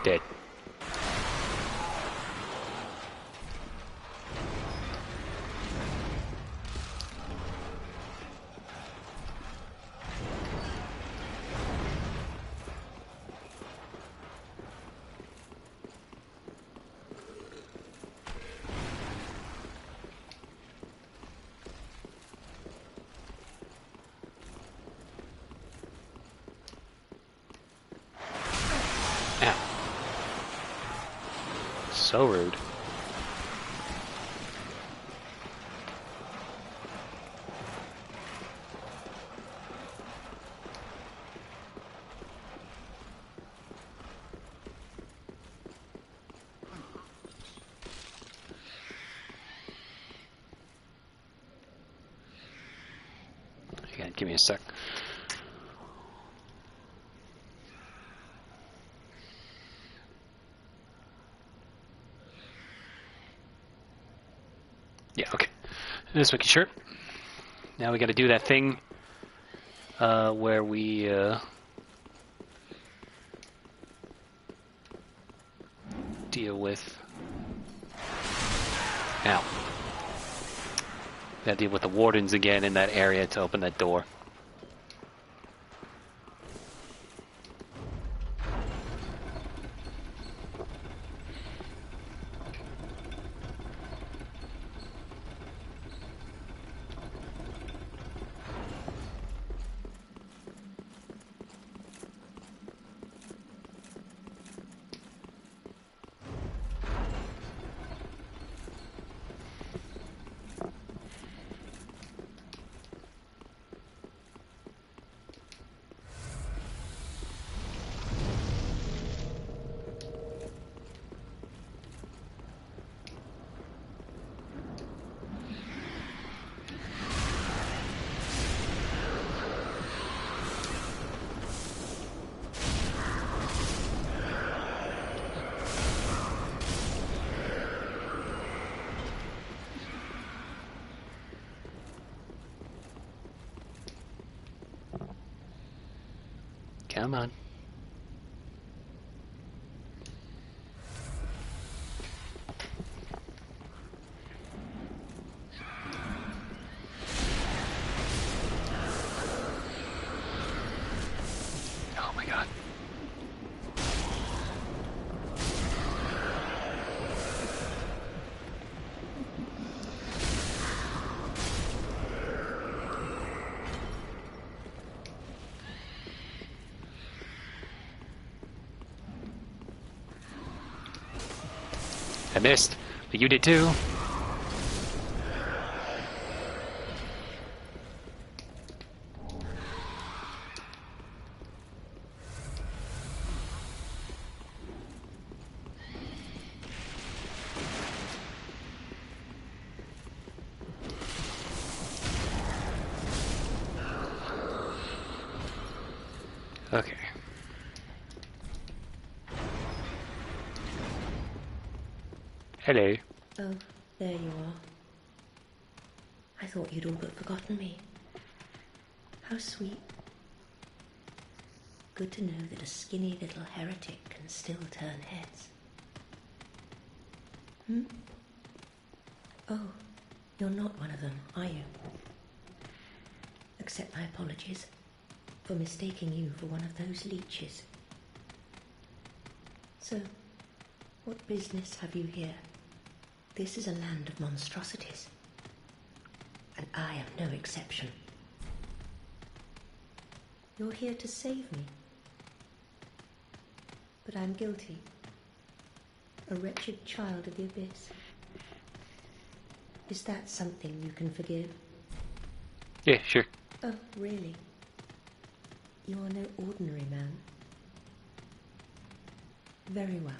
Dead. Ow. So rude. Hang on, give me a sec. Yeah, okay. This wiki shirt. Now we got to do that thing where we deal with. Now, got to deal with the wardens again in that area to open that door. Come on. Oh my god. I missed, but you did too. Okay. Hello. Oh, there you are. I thought you'd all but forgotten me. How sweet. Good to know that a skinny little heretic can still turn heads. Oh, you're not one of them, are you? Accept my apologies for mistaking you for one of those leeches. So, what business have you here? This is a land of monstrosities, and I am no exception. You're here to save me, but I'm guilty, a wretched child of the abyss. Is that something you can forgive? Yeah, sure. Oh, really? You are no ordinary man. Very well.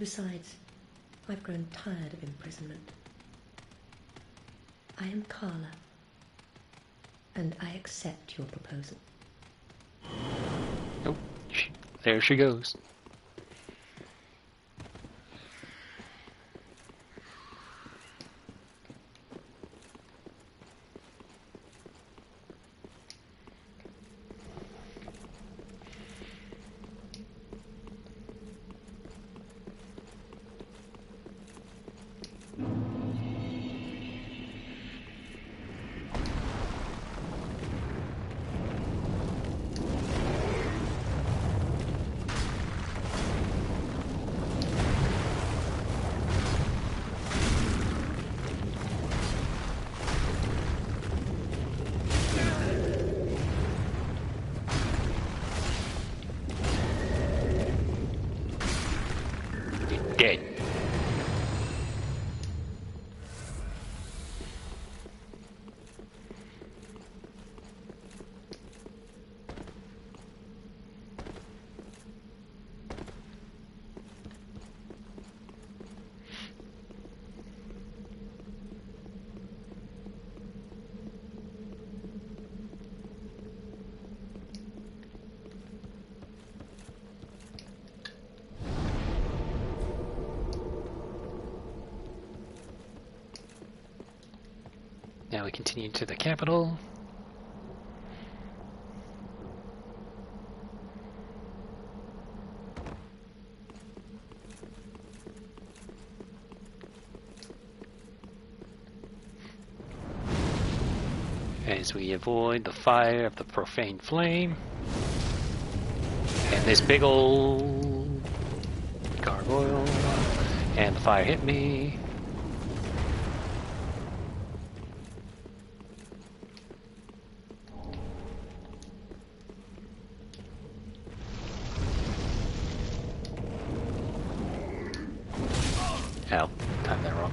Besides, I've grown tired of imprisonment. I am Carla, and I accept your proposal. Oh, there she goes. Dead. Now we continue to the capital. As we avoid the fire of the profane flame. And this big old gargoyle. And the fire hit me. Ow, timed that wrong.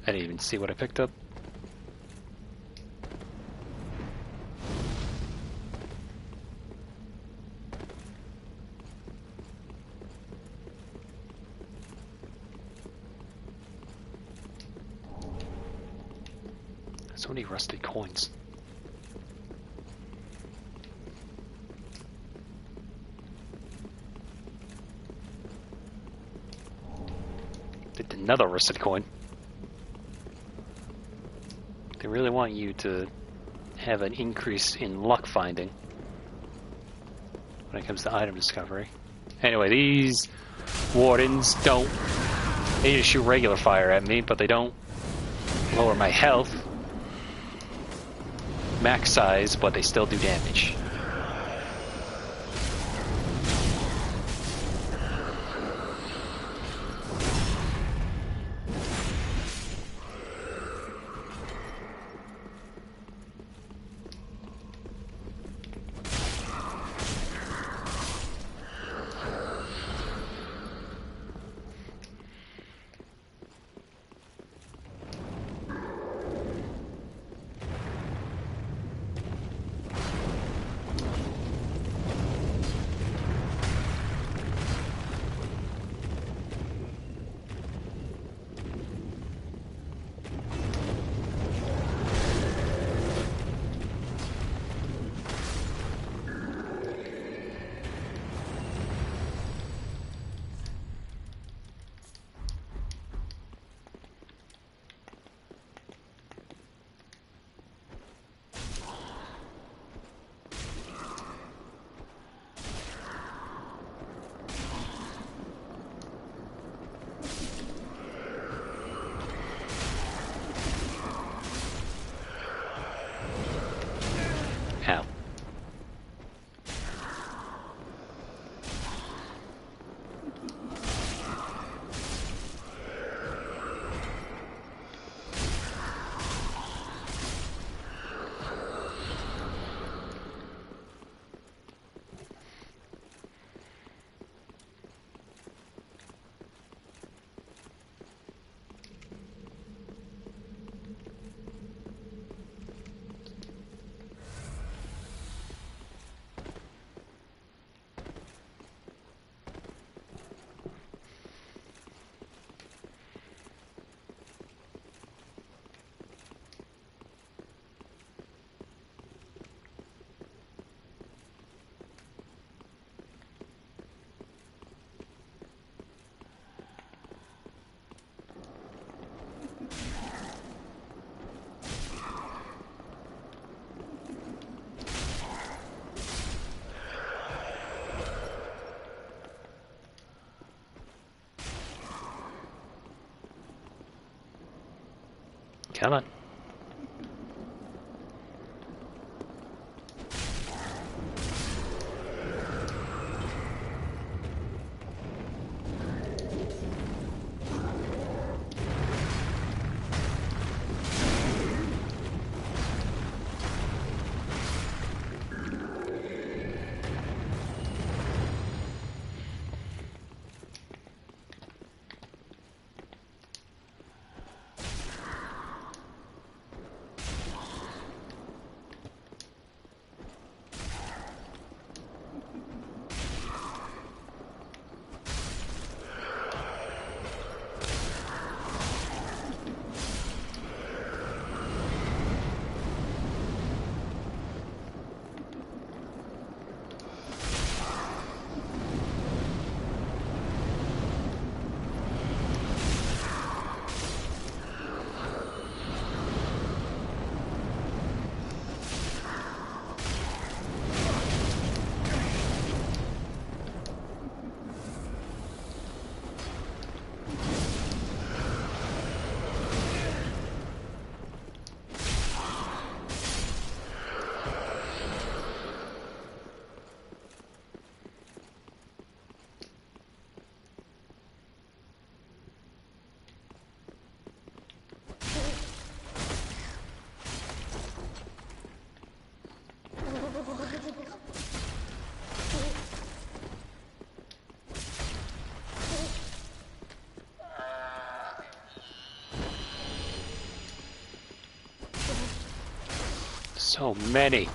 I didn't even see what I picked up. So many rusted coins. Did another rusted coin. They really want you to have an increase in luck finding when it comes to item discovery. Anyway, these wardens don't... They just shoot regular fire at me, but they don't lower my health. Max size, but they still do damage. Ow. Come on. So many.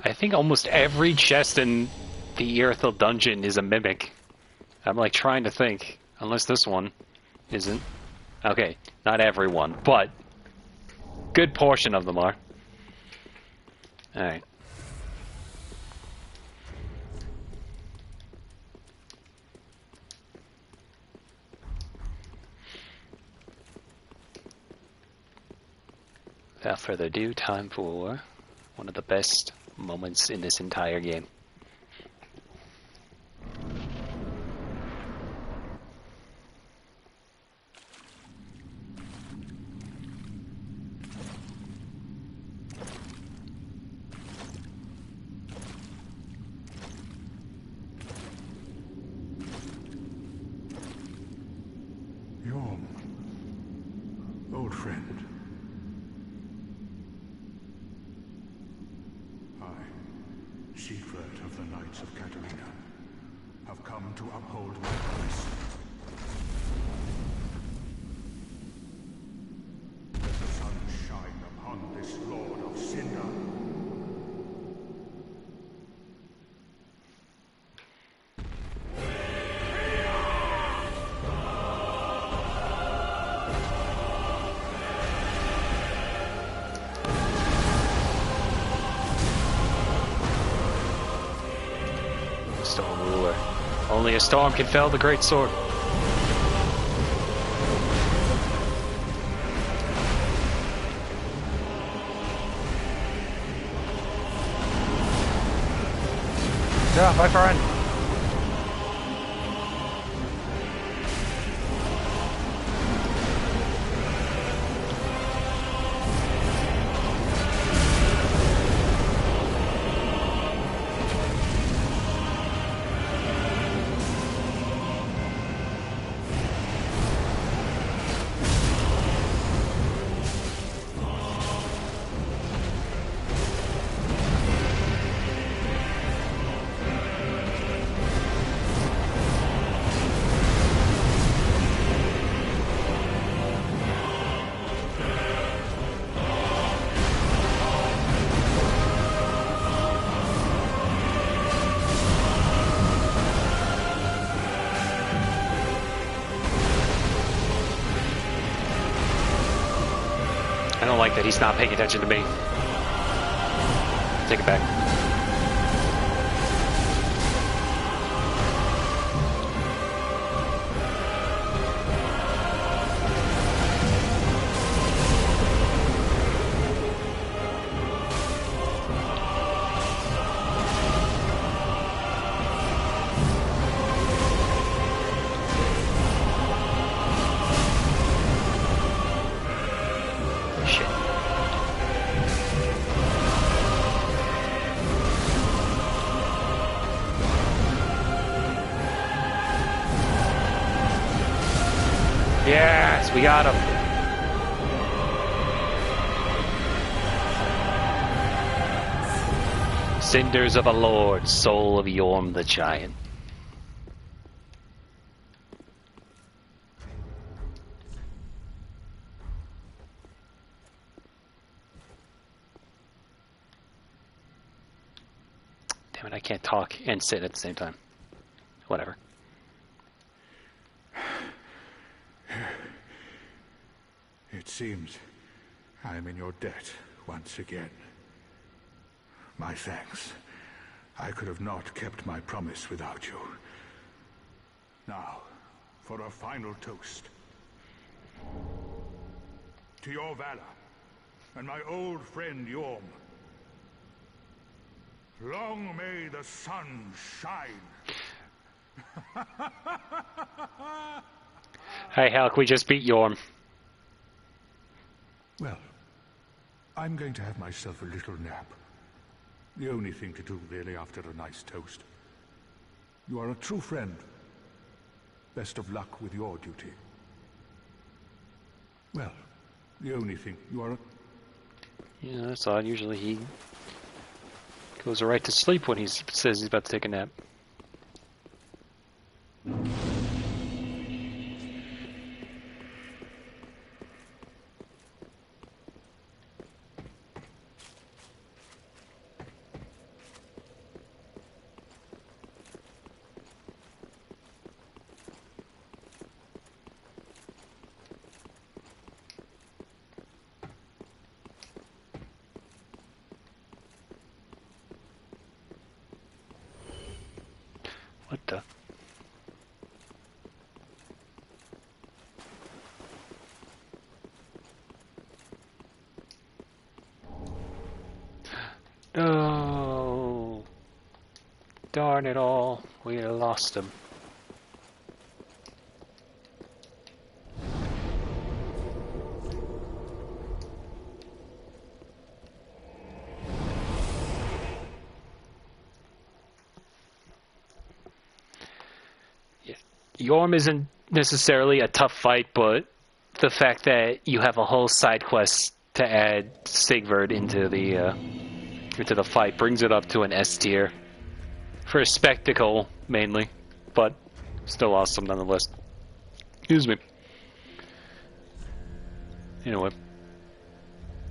I I think almost every chest in the Irithyll dungeon is a mimic. I'm like trying to think, unless this one isn't. Okay, not everyone, but good portion of them are. Alright. Without further ado, time for one of the best moments in this entire game. Yorm, old friend. I, Siegfried of the Knights of Katarina, have come to uphold my promise. Let the sun shine upon this Lord of Cinder. Storm Ruler. Only a storm can fell the great sword. Yeah, my friend. I don't like that he's not paying attention to me. Take it back. Shit. Yes, we got him. Cinders of a Lord, soul of Yorm the Giant. Damn it, I can't talk and sit at the same time. Whatever. It seems I am in your debt once again. My thanks. I could have not kept my promise without you. Now, for a final toast. To your valor, and my old friend Yorm. Long may the sun shine. Hey, Halk, we just beat Yorm. Well, I'm going to have myself a little nap. The only thing to do, really, after a nice toast. You are a true friend. Best of luck with your duty. Well, the only thing, you are a... Yeah, that's odd. Usually he goes right to sleep when he says he's about to take a nap. Oh, darn it all. We lost him. Yorm isn't necessarily a tough fight, but the fact that you have a whole side quest to add Sigvard into the fight brings it up to an S tier for a spectacle mainly, but still awesome nonetheless. Excuse me. Anyway,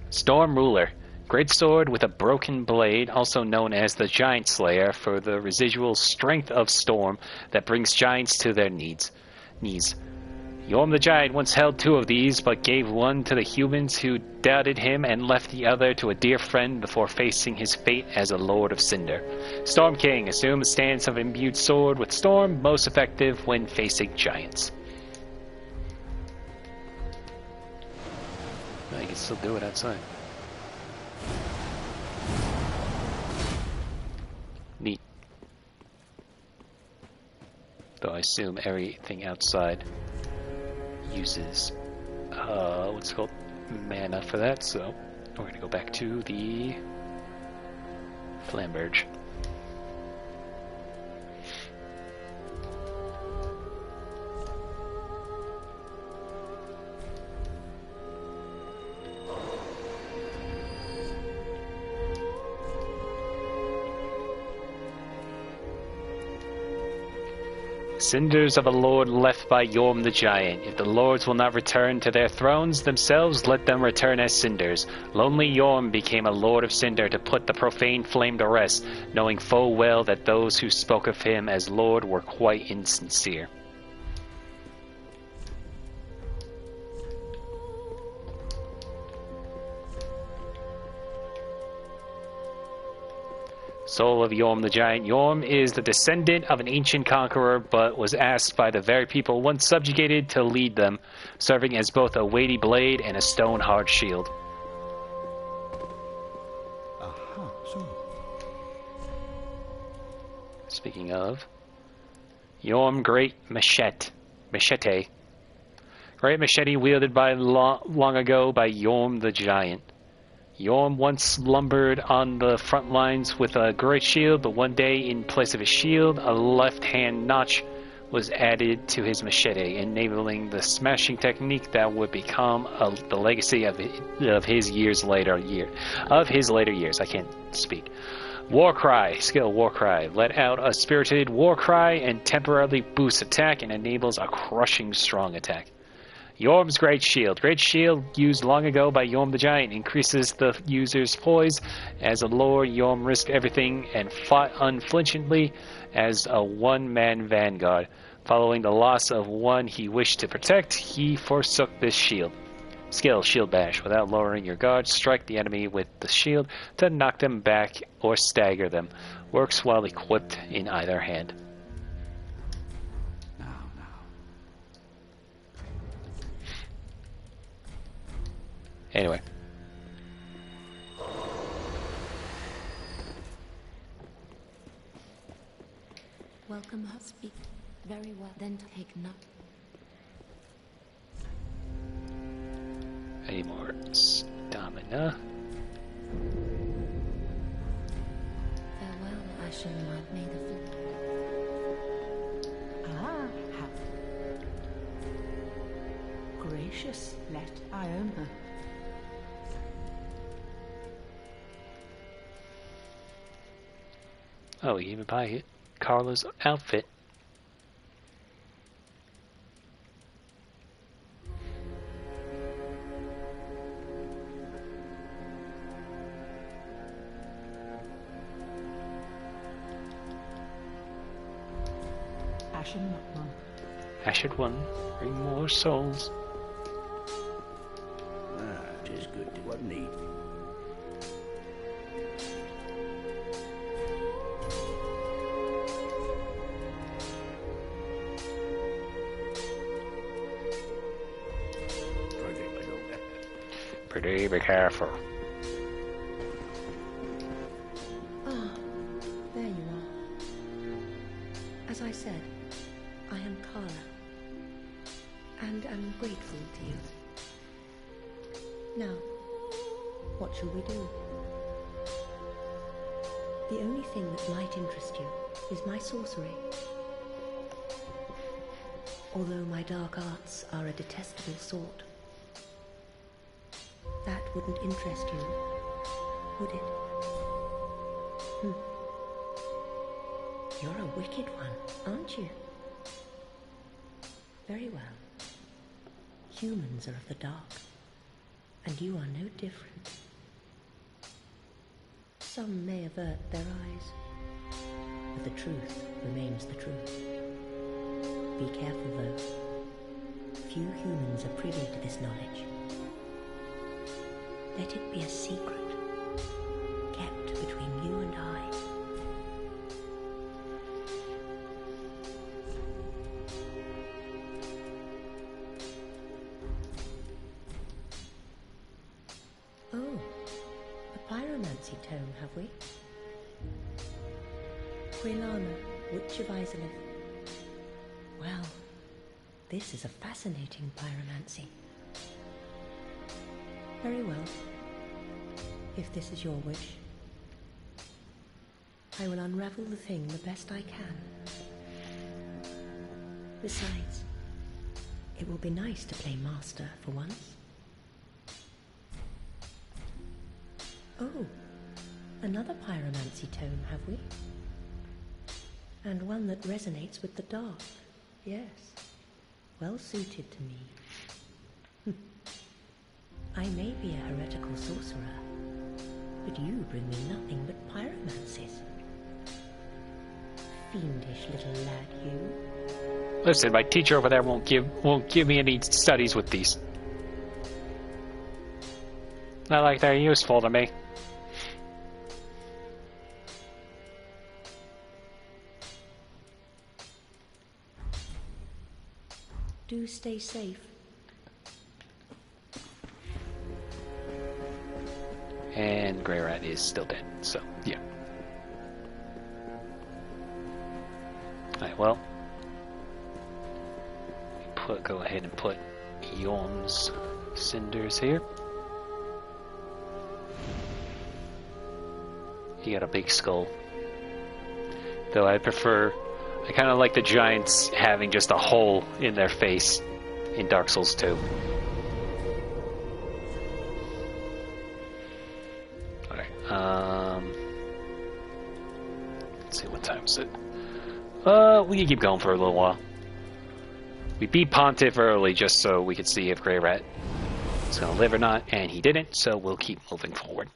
Storm Ruler. Great sword with a broken blade, also known as the Giant Slayer, for the residual strength of Storm that brings giants to their knees. Yorm the Giant once held 2 of these, but gave one to the humans who doubted him and left the other to a dear friend before facing his fate as a Lord of Cinder. Storm King. Assume the stance of imbued sword with Storm, most effective when facing giants. I can still do it outside. Neat. Though I assume everything outside uses, what's it called? Mana for that, so we're gonna go back to the Flamberge. Cinders of a lord left by Yorm the Giant. If the lords will not return to their thrones themselves, let them return as cinders. Lonely Yorm became a lord of Cinder to put the profane flame to rest, knowing full well that those who spoke of him as lord were quite insincere. Soul of Yorm the Giant. Yorm is the descendant of an ancient conqueror, but was asked by the very people once subjugated to lead them, serving as both a weighty blade and a stone-hard shield. Aha, so. Speaking of, Yorm Great Machete. Great machete wielded by long ago by Yorm the Giant. Yorm once lumbered on the front lines with a great shield, but one day, in place of his shield, a left-hand notch was added to his machete, enabling the smashing technique that would become the legacy of his later years. I can't speak. War Cry, skill War Cry. Let out a spirited War Cry and temporarily boosts attack and enables a crushing strong attack. Yorm's Great Shield. Great Shield, used long ago by Yorm the Giant, increases the user's poise. As a lord, Yorm risked everything and fought unflinchingly as a one-man vanguard. Following the loss of one he wished to protect, he forsook this shield. Skill, Shield Bash. Without lowering your guard, strike the enemy with the shield to knock them back or stagger them. Works while equipped in either hand. Anyway. Welcome her speak. Very well. Then take note. Any more stamina? Farewell, Ashen Light. May the Ah, how gracious. Let Iona. Oh, you even buy Carla's outfit. Ashen one. Ashed one, bring more souls. Ah, it is good to have need. Pretty be careful. said, I am Kara, and am grateful to you. Now, what shall we do? The only thing that might interest you is my sorcery. Although my dark arts are a detestable sort. That wouldn't interest you, would it? You're a wicked one, aren't you? Very well. Humans are of the dark, and you are no different. Some may avert their eyes, but the truth remains the truth. Be careful, though. Few humans are privy to this knowledge. Let it be a secret, kept between you and I. Oh, a pyromancy tome, have we? Quilana, Witch of Izalith. Well, this is a fascinating pyromancy. Very well. If this is your wish, I will unravel the thing the best I can. Besides, it will be nice to play master for once. Oh, another pyromancy tome, have we? And one that resonates with the dark. Yes, well suited to me. I may be a heretical sorcerer, but you bring me nothing but pyromancies. Fiendish little lad, you. Listen, my teacher over there won't give me any studies with these. Not like they're useful to me. Do stay safe. And Grey Rat is still dead, so yeah. Alright, well. Go ahead and put Yon's cinders here. He got a big skull. Though I kind of like the giants having just a hole in their face in Dark Souls 2. Alright, let's see, what time is it? We can keep going for a little while. We beat Pontiff early just so we could see if Grey Rat is going to live or not, and he didn't, so we'll keep moving forward.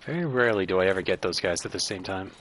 Very rarely do I ever get those guys at the same time.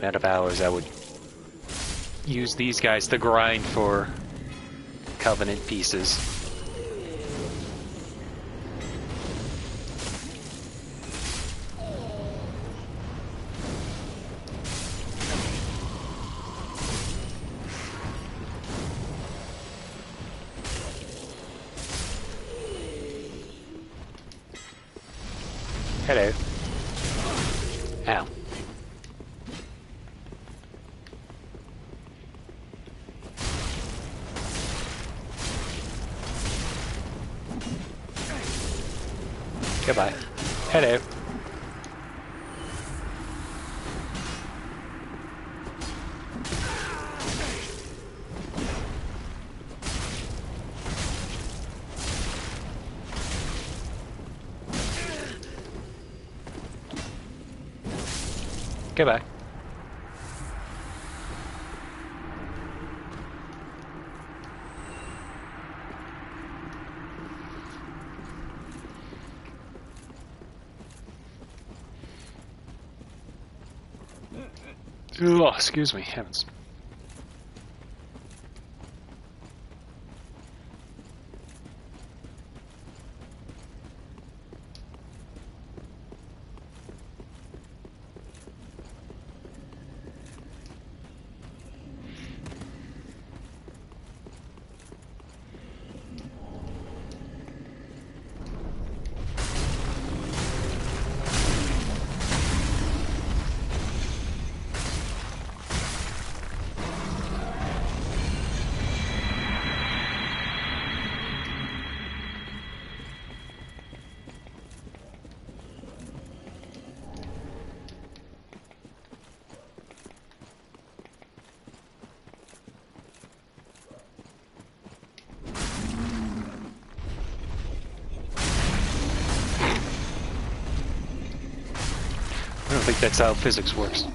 amount of hours I would use these guys to grind for Covenant pieces. Hello. Ow. Goodbye. Hello. Goodbye. Oh, excuse me, heavens. I don't think that's how physics works.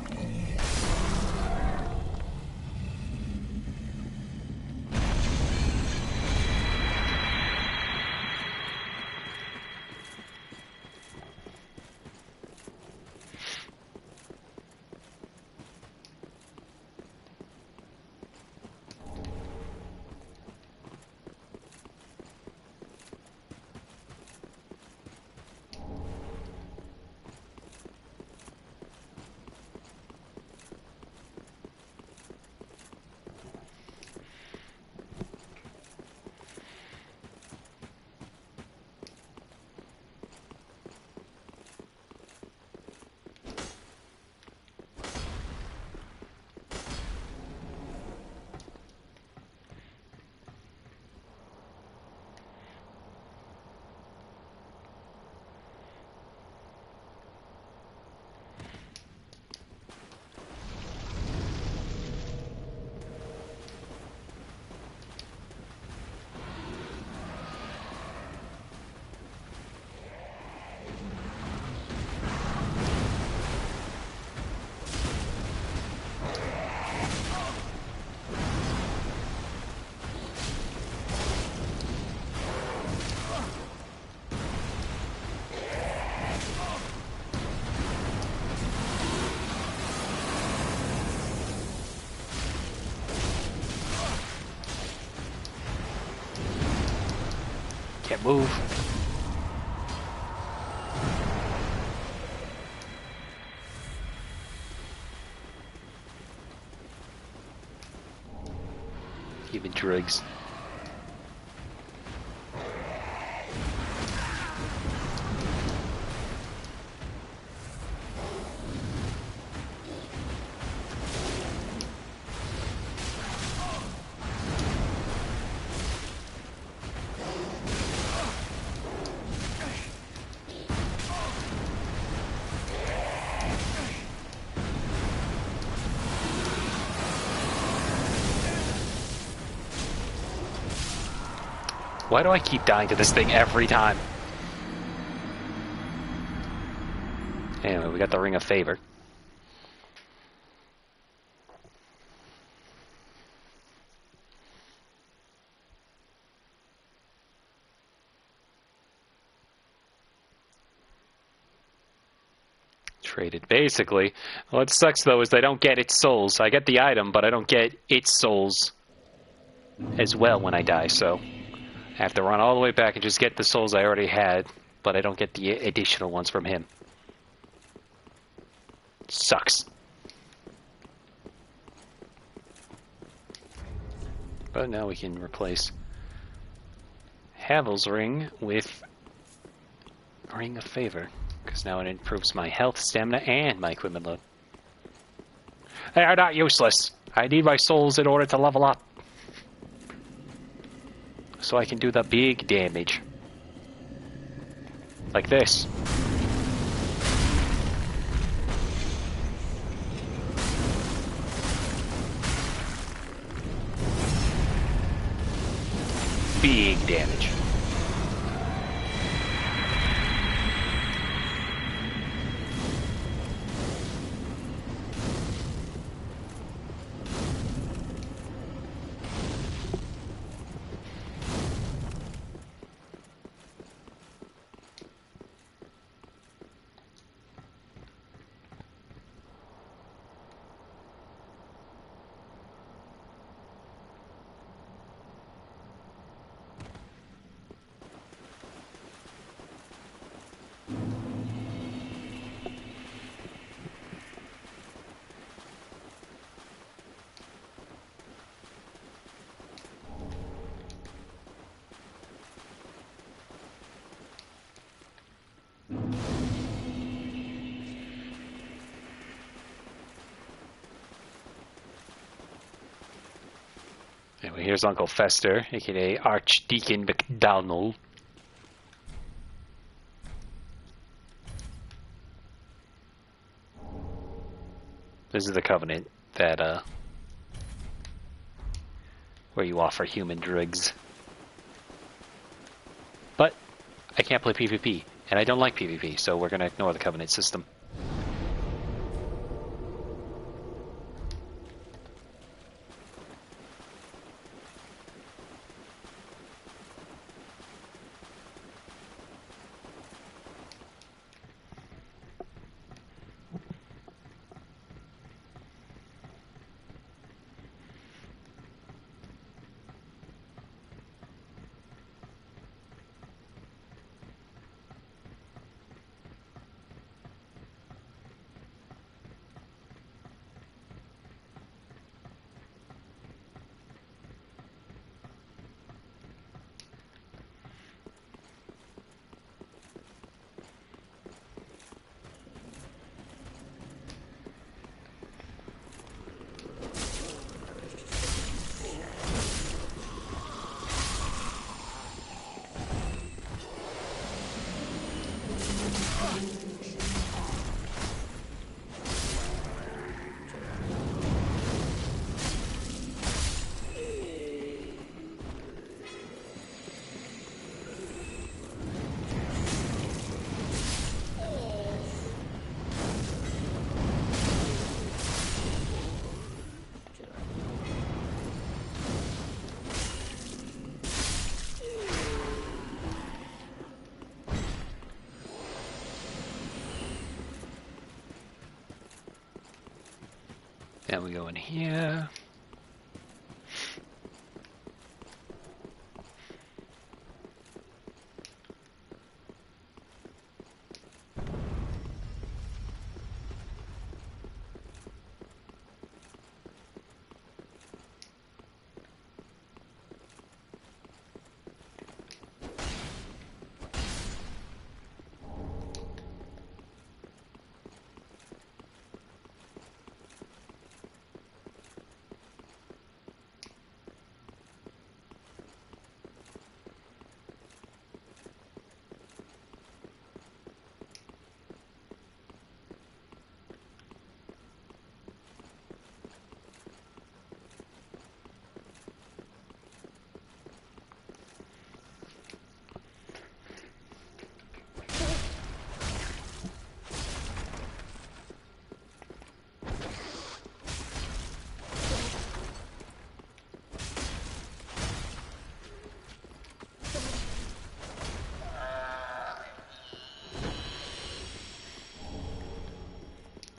Can't move. Even drugs. Why do I keep dying to this thing every time? Anyway, we got the Ring of Favor. Traded. Basically, what sucks though is I don't get its souls. I get the item, but I don't get its souls as well when I die, so I have to run all the way back and just get the souls I already had, but I don't get the additional ones from him. Sucks. But now we can replace Havel's ring with Ring of Favor, because now it improves my health, stamina, and my equipment load. They are not useless. I need my souls in order to level up, so I can do the big damage. Like this. Big damage. Anyway, here's Uncle Fester, aka Archdeacon McDonald. This is the covenant that, where you offer human drugs. But I can't play PvP, and I don't like PvP, so we're gonna ignore the covenant system. Then we go in here.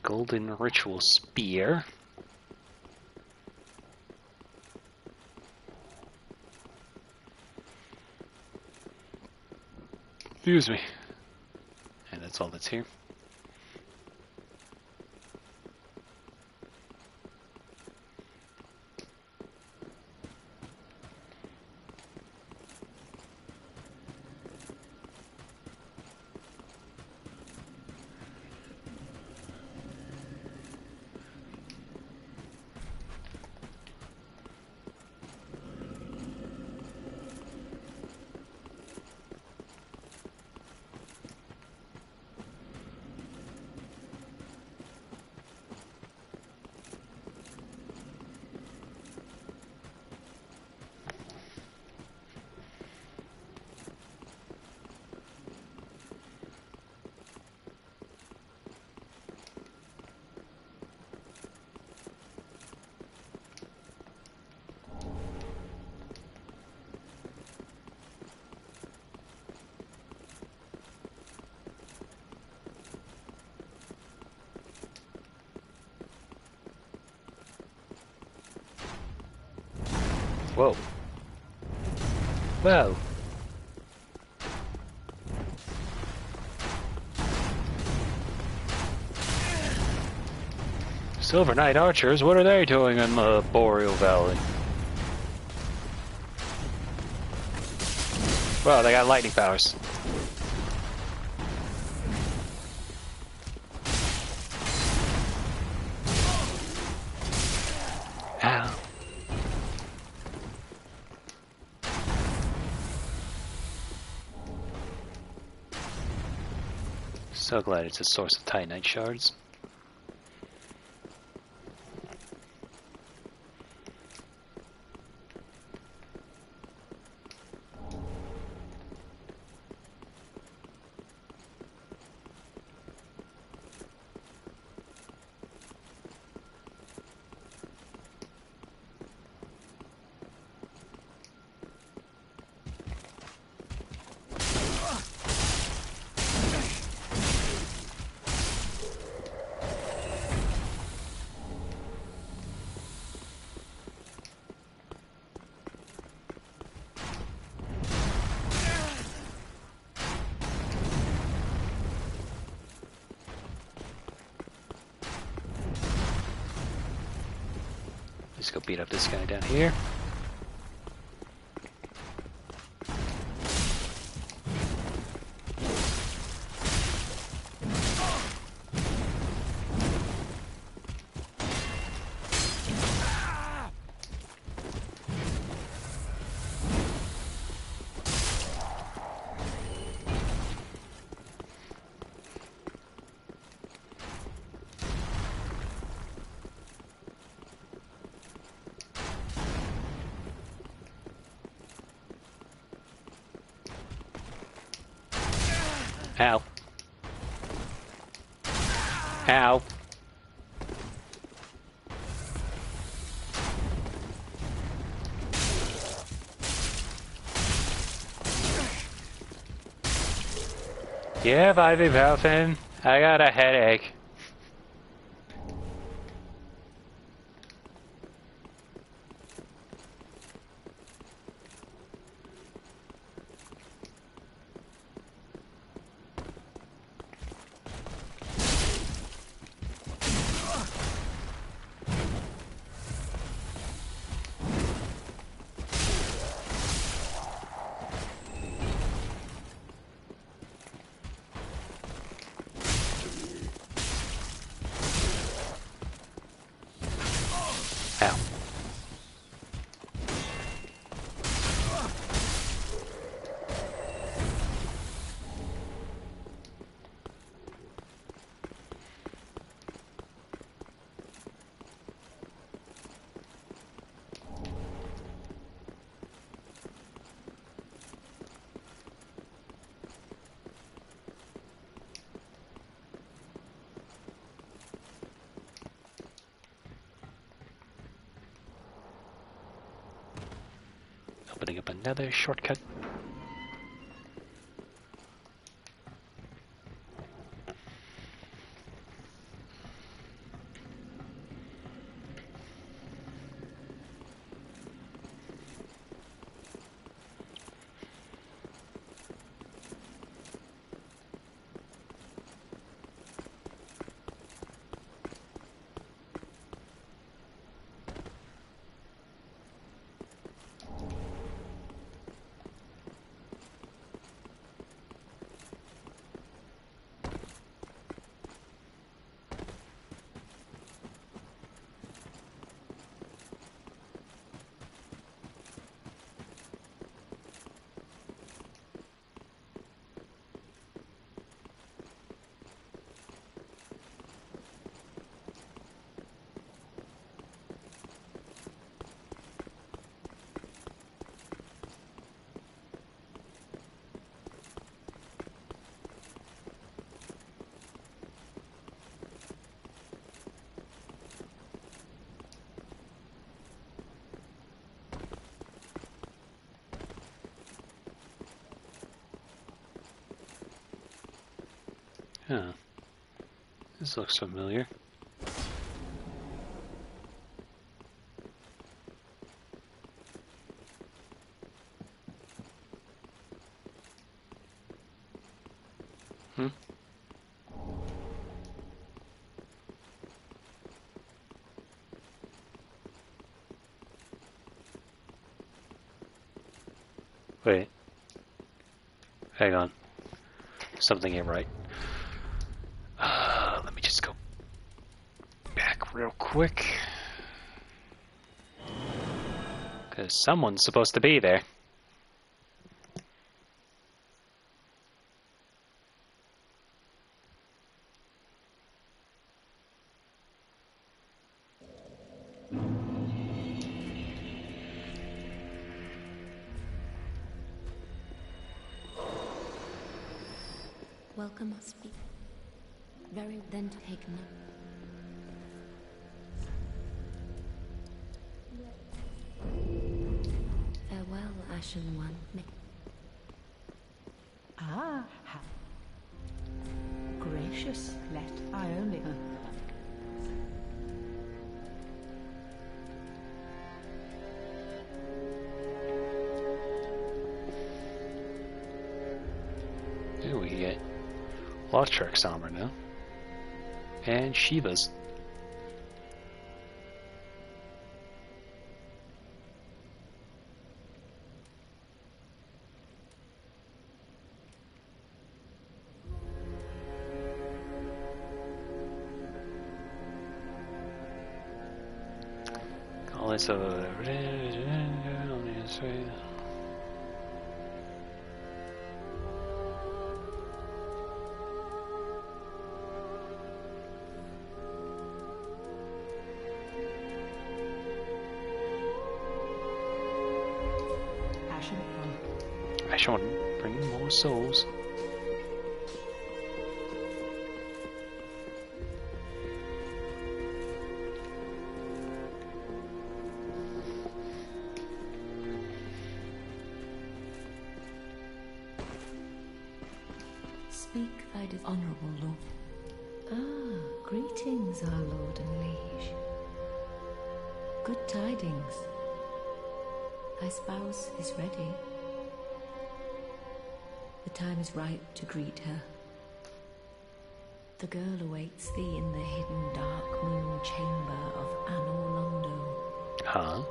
golden ritual spear. Excuse me. And that's all that's here. Whoa. Whoa. Silver Knight archers, what are they doing in the Boreal Valley? Well, they got lightning powers. Ow. So glad it's a source of Titanite shards. Let's go beat up this guy down here. Ow. Ow. Yeah, ibuprofen. I got a headache. Ow. Opening up another shortcut. Huh. This looks familiar. Hmm? Wait. Hang on. Something ain't right. Let me just go back real quick. Because someone's supposed to be there. Welcome must be very then take note. Farewell, Ashen One. Ah, how gracious let I only. Here we get Lothrek's armor now. And Shiva's. Call this a... Ashen One. I shall bring more souls. Speak thy dishonorable lord. Ah, greetings, our lord and liege. Good tidings. Thy spouse is ready. The time is right to greet her. The girl awaits thee in the hidden dark moon chamber of Anor Londo. Huh?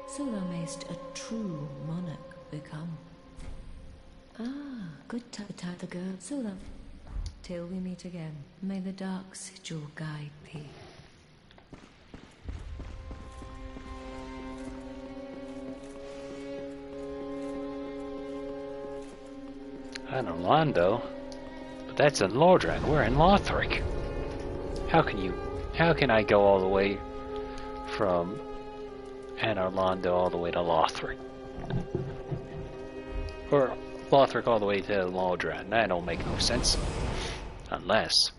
So thou mayst a true monarch become. Ah, good time, the girl, so thou. Till we meet again, may the dark sigil guide thee. Anor Londo? But that's in Lordran. We're in Lothric. How can I go all the way from Anor Londo all the way to Lothric? Or Lothric all the way to Lordran? That don't make no sense. Unless...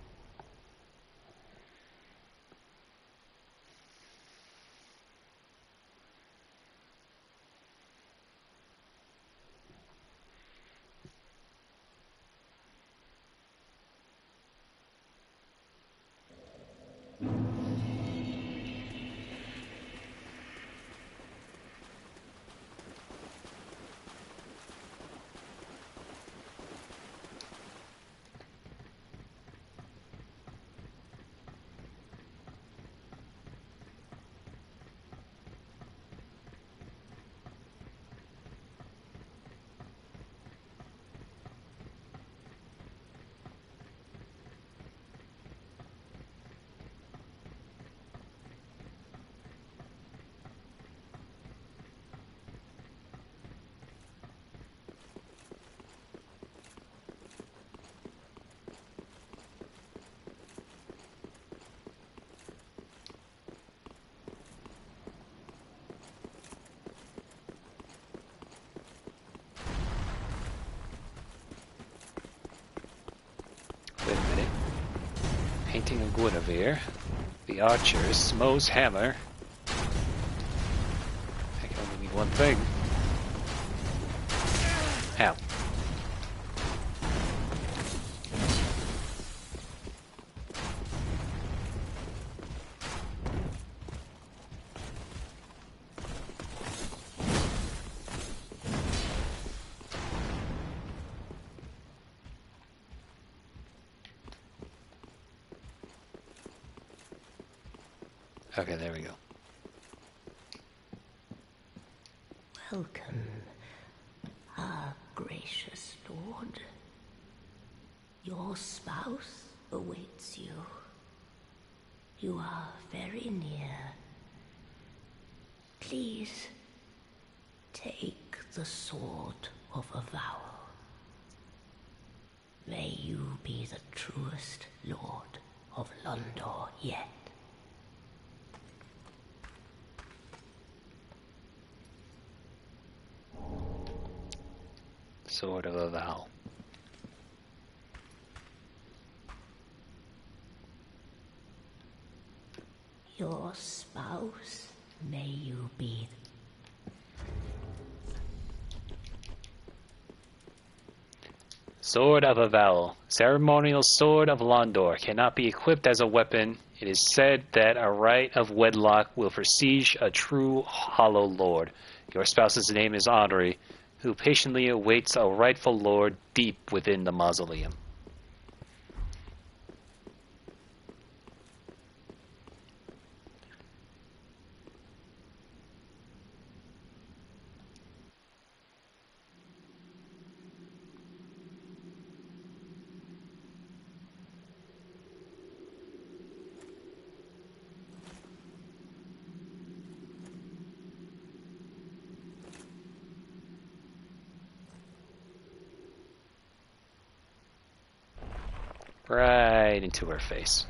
Wait a minute. Painting of Guinevere. The archer, Smo's hammer. I can only mean one thing. Ow. Okay, there we go. Welcome, our gracious lord. Your spouse awaits you. You are very near. Please, take the sword of avowal. May you be the truest lord of Londor yet. Sword of Avowal. Your spouse, may you be. Sword of Avowal. Ceremonial Sword of Londor cannot be equipped as a weapon. It is said that a right of wedlock will prestige a true hollow lord. Your spouse's name is Henri, who patiently awaits a rightful lord deep within the mausoleum. Right into her face.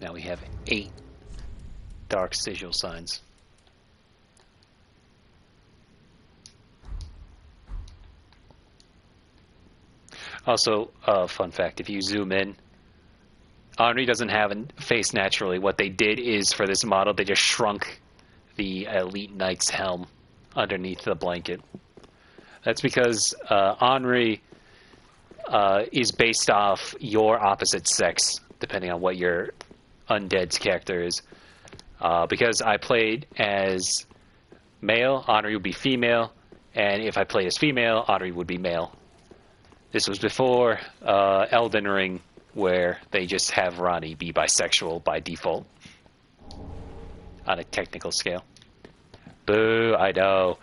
Now we have 8 dark sigil signs. Also, fun fact, if you zoom in, Henri doesn't have a face naturally. What they did is, for this model, they just shrunk the Elite Knight's helm underneath the blanket. That's because Henri is based off your opposite sex, depending on what your undead's character is. Because I played as male, Henri would be female, and if I played as female, Henri would be male. This was before Elden Ring, where they just have Ranni be bisexual by default on a technical scale. Boo, I know.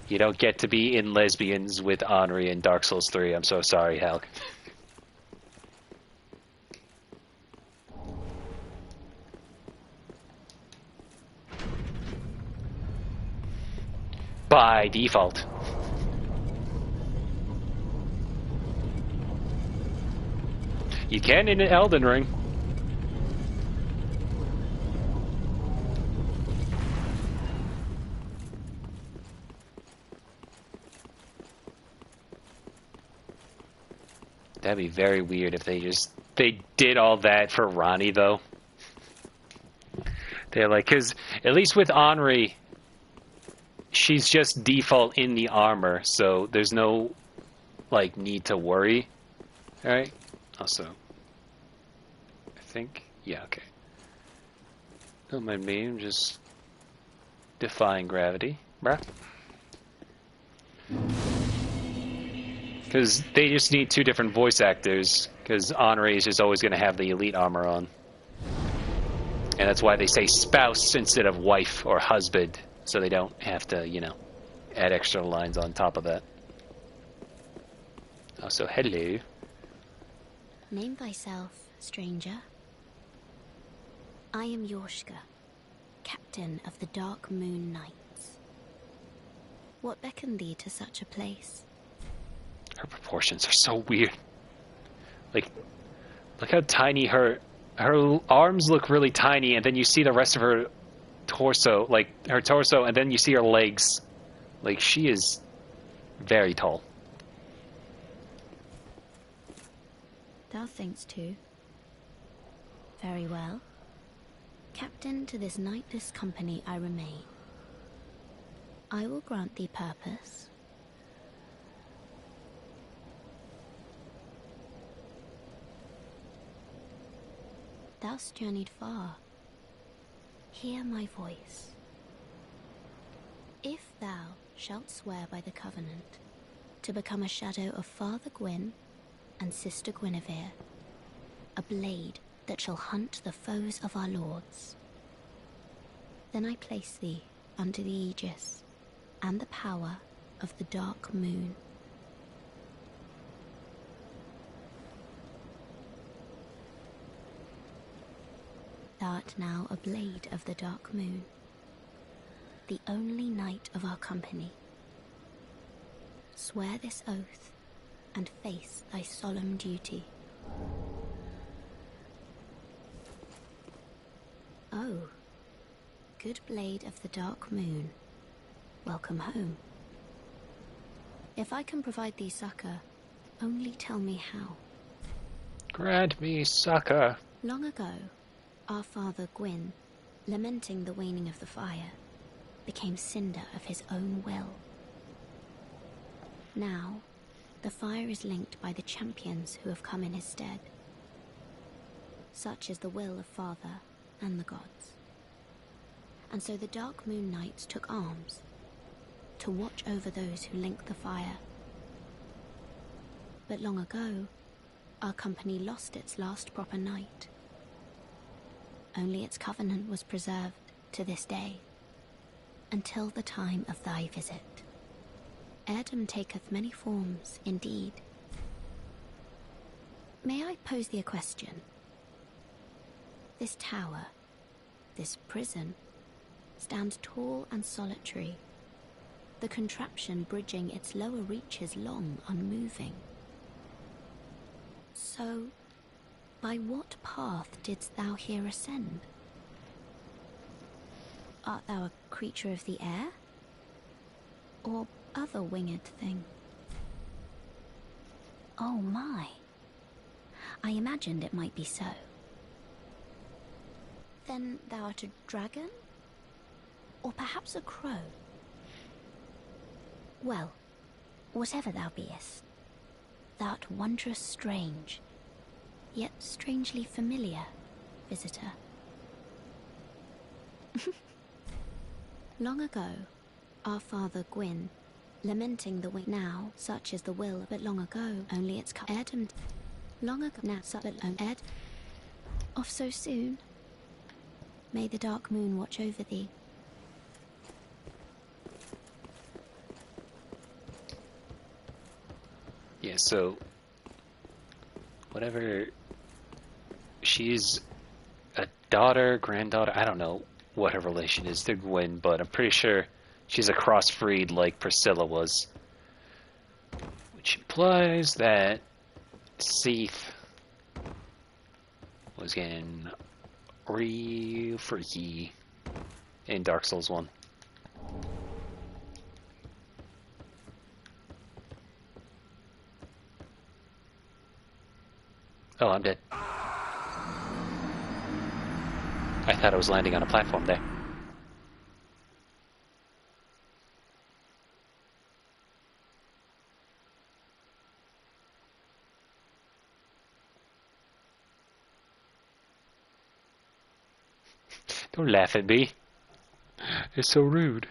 You don't get to be in lesbians with Henri in Dark Souls 3. I'm so sorry, Halk. By default. You can in an Elden Ring. That'd be very weird if they did all that for Ranni, though. They're like, because at least with Henri, she's just default in the armor, so there's no, like, need to worry. Alright? Also, I think, yeah, okay. Don't mind me, I'm just defying gravity, bruh. Because they just need 2 different voice actors, because Henri is just always going to have the elite armor on. And that's why they say spouse instead of wife or husband, so they don't have to, you know, add extra lines on top of that. Also, hello. Name thyself, stranger. I am Yorshka, captain of the Dark Moon Knights. What beckoned thee to such a place? Her proportions are so weird. Like, look how tiny her arms look really tiny, and then you see the rest of her torso, like her torso, and then you see her legs. Like, she is very tall. Thou thinkst too. Very well. Captain to this knightless company I remain. I will grant thee purpose. Thou'st journeyed far. Hear my voice. If thou shalt swear by the covenant to become a shadow of Father Gwyn and Sister Guinevere, a blade that shall hunt the foes of our lords, then I place thee under the aegis and the power of the Dark Moon. Thou art now a blade of the Dark Moon, the only knight of our company. Swear this oath and face thy solemn duty. Oh, good blade of the Dark Moon, welcome home. If I can provide thee succor, only tell me how. Grant me succor. Long ago, our father Gwyn, lamenting the waning of the fire, became cinder of his own will. Now, the fire is linked by the champions who have come in his stead. Such is the will of Father and the gods. And so the Dark Moon Knights took arms to watch over those who link the fire. But long ago, our company lost its last proper knight. Only its covenant was preserved to this day, until the time of thy visit. Heirdom taketh many forms, indeed. May I pose thee a question? This tower, this prison, stands tall and solitary, the contraption bridging its lower reaches long unmoving. So, by what path didst thou here ascend? Art thou a creature of the air? Or other winged thing? Oh my! I imagined it might be so. Then thou art a dragon? Or perhaps a crow? Well, whatever thou beest, thou'rt wondrous strange, yet strangely familiar, visitor. Long ago, our father Gwyn, lamenting the now, such is the will, but long ago, only its Heirdom. Long ago, now, such but Ed. Off so soon? May the Dark Moon watch over thee. Yeah, so whatever, she's a daughter, granddaughter, I don't know what her relation is to Gwyn, but I'm pretty sure she's a crossbreed like Priscilla was, which implies that Seath was getting real freaky in Dark Souls 1. Oh, I'm dead. I thought I was landing on a platform there. Don't laugh at me. It's so rude.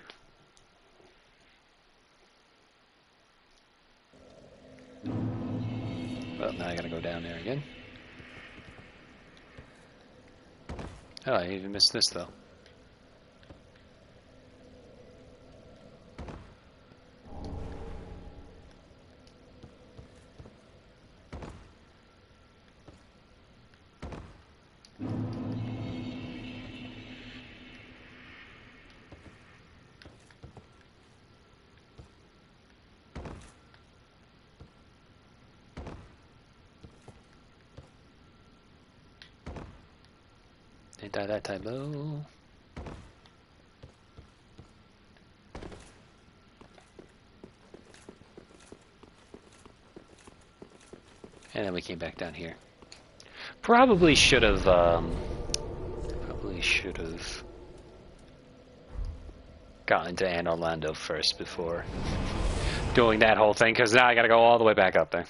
Well, now I gotta go down there again. Oh, I even missed this though. Didn't die that time though. And then we came back down here. Probably should have gotten to Anne Orlando first before doing that whole thing, because now I gotta go all the way back up there.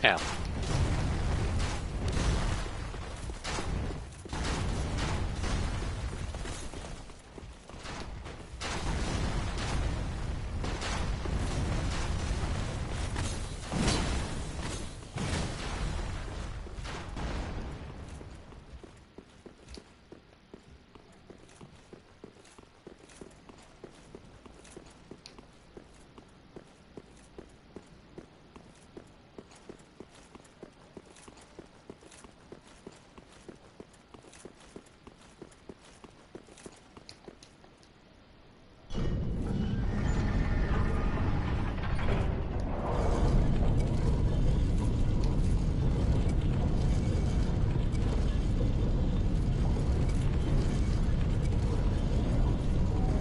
Ow.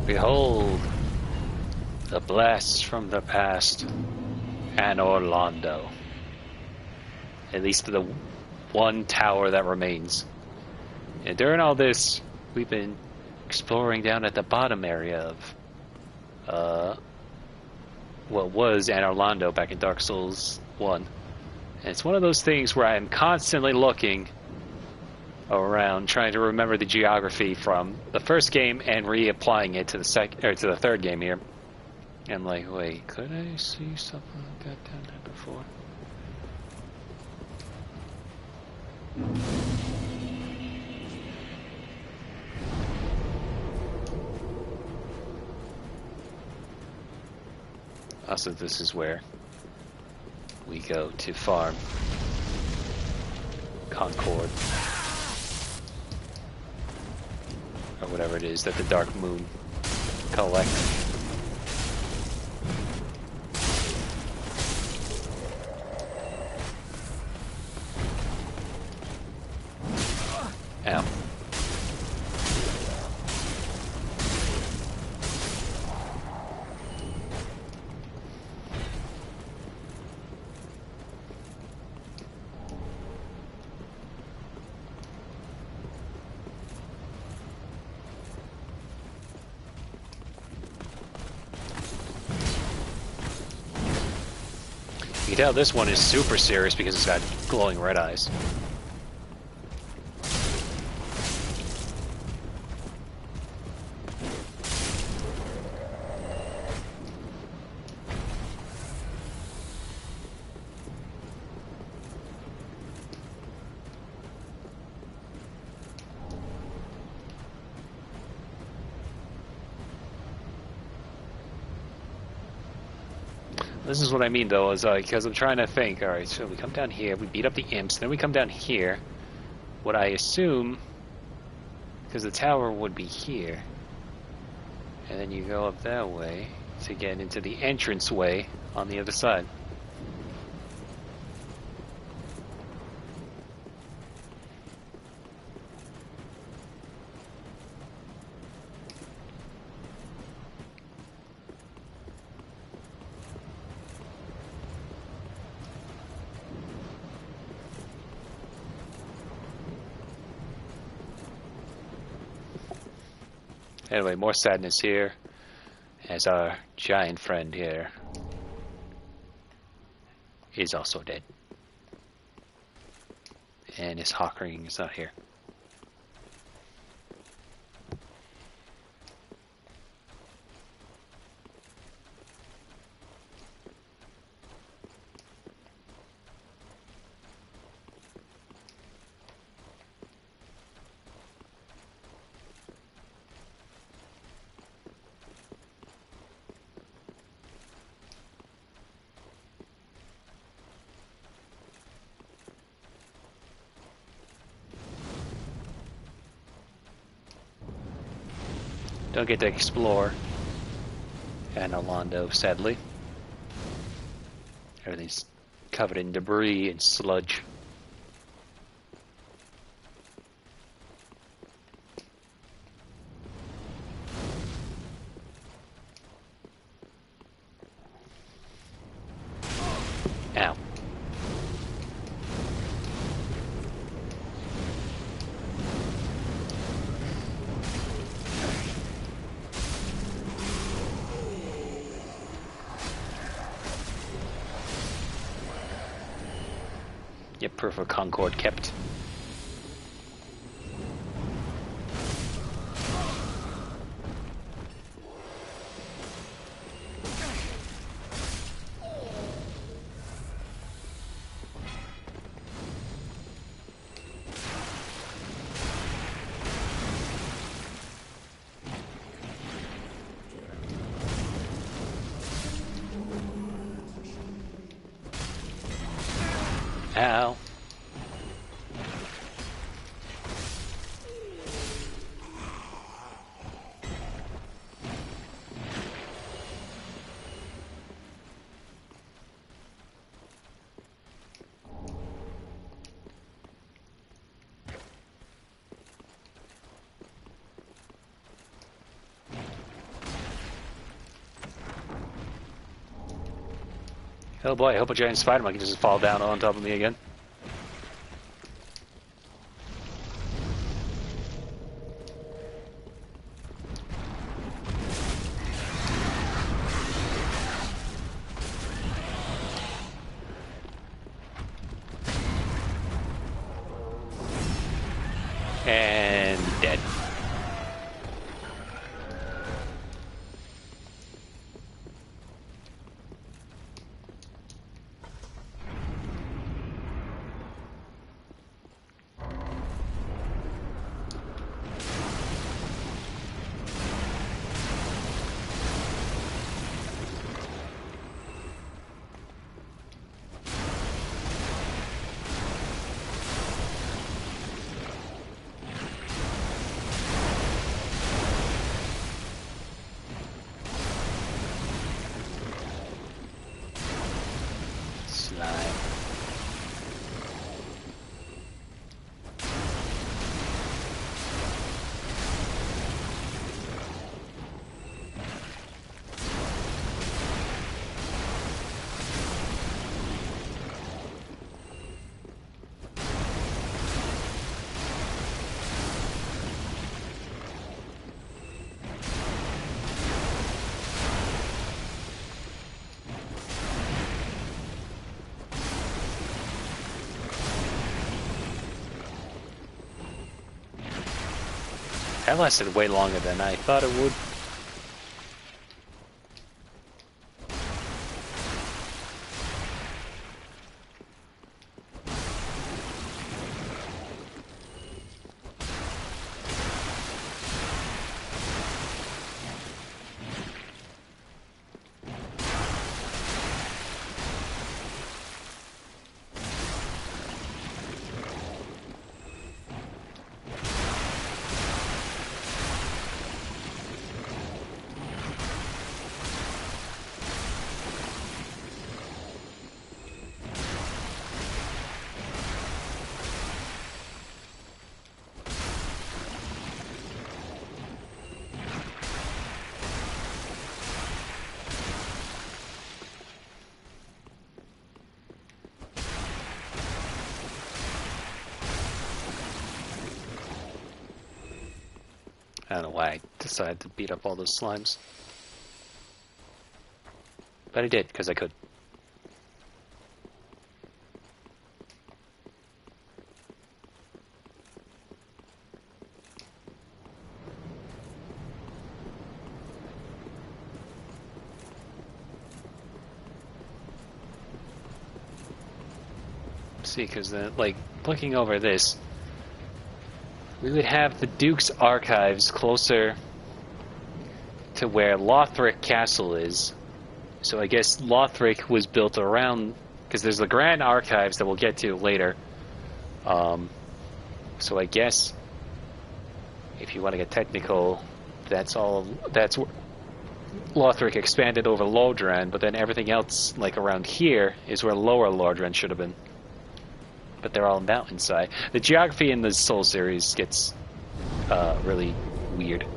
Behold, the blast from the past, Anne Orlando. At least the one tower that remains. And during all this, we've been exploring down at the bottom area of what was Anne Orlando back in Dark Souls 1. And it's one of those things where I'm constantly looking around trying to remember the geography from the first game and reapplying it to the third game here. And I'm like, wait, could I see something like that down there before? Also, this is where we go to farm Concord. Or whatever it is that the Dark Moon collects. Ow. You can tell this one is super serious because it's got glowing red eyes. This is what I mean, though, is because I'm trying to think. All right, so we come down here, we beat up the imps, then we come down here. What I assume, because the tower would be here, and then you go up that way to get into the entrance way on the other side. Anyway, more sadness here as our giant friend here is also dead. And his hawk ring is not here. Don't get to explore Anolondo, sadly. Everything's covered in debris and sludge. Ow. Yep, proof of Concord kept. Ow. Oh boy, I hope a giant spider monkey doesn't fall down on top of me again. And dead. Slime. That lasted way longer than I thought it would. don't know why I decided to beat up all those slimes. But I did, because I could. See, because like looking over this, we would have the Duke's archives closer to where Lothric Castle is. So I guess Lothric was built around, because there's the Grand Archives that we'll get to later. So I guess if you want to get technical, that's where Lothric expanded over Lodran, but then everything else like around here is where Lower Lodran should have been. But they're all mountainside. The geography in the Soul series gets really weird.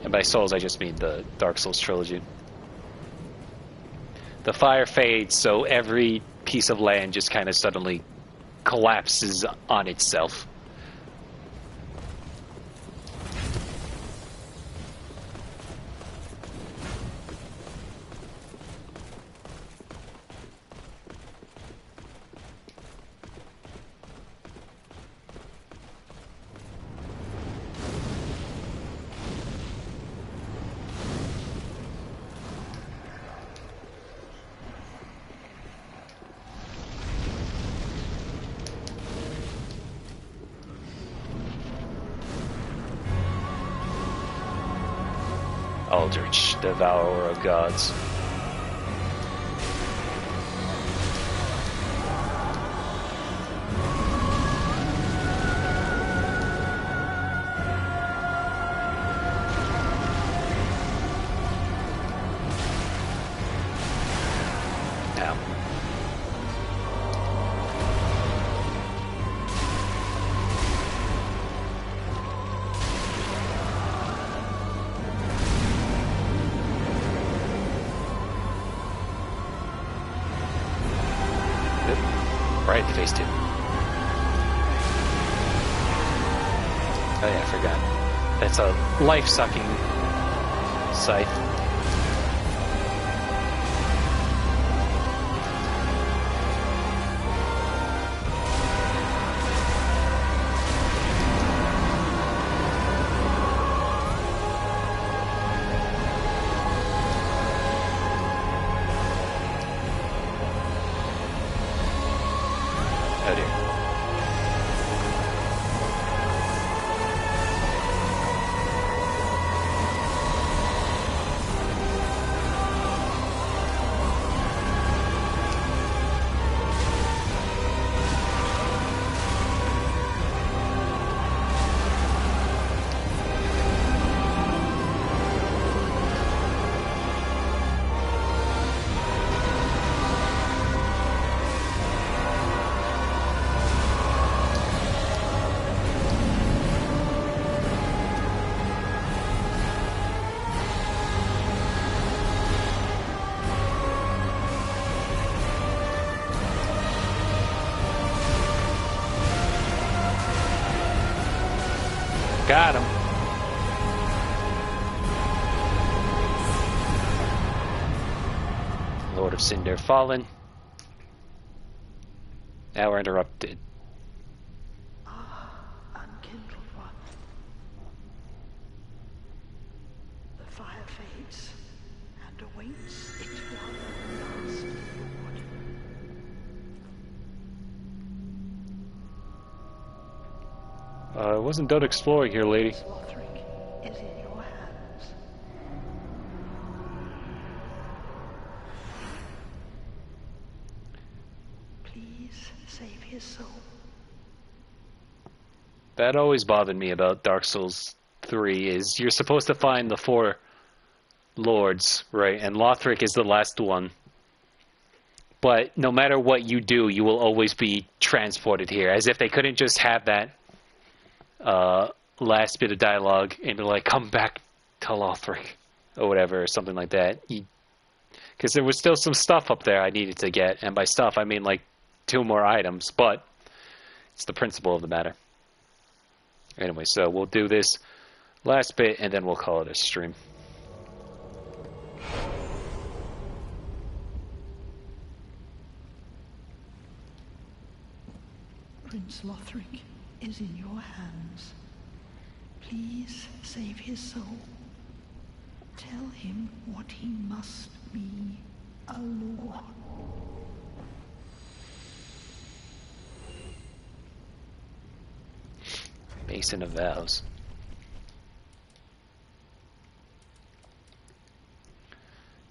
And by Souls, I just mean the Dark Souls trilogy. The fire fades, so every piece of land just kind of suddenly collapses on itself. Aldrich, devourer of gods. Now. Right, phase 2. Oh yeah, I forgot. That's a life-sucking scythe. Oh dear. Got him. Lord of Cinder fallen. Now we're interrupted. Unkindled one. The fire fades and awaits its one last reward. I wasn't done exploring here, lady. Lothric is in your hands. Please save his soul. That always bothered me about Dark Souls 3 is you're supposed to find the 4 lords, right? And Lothric is the last one. But no matter what you do, you will always be transported here, as if they couldn't just have that last bit of dialogue and be like, come back to Lothric, or whatever, or something like that. Because there was still some stuff up there I needed to get, and by stuff I mean like 2 more items, but it's the principle of the matter. Anyway, so we'll do this Last bit, and then we'll call it a stream. Prince Lothric is in your hands. Please save his soul. Tell him what he must be, a lord. Basin of Vows.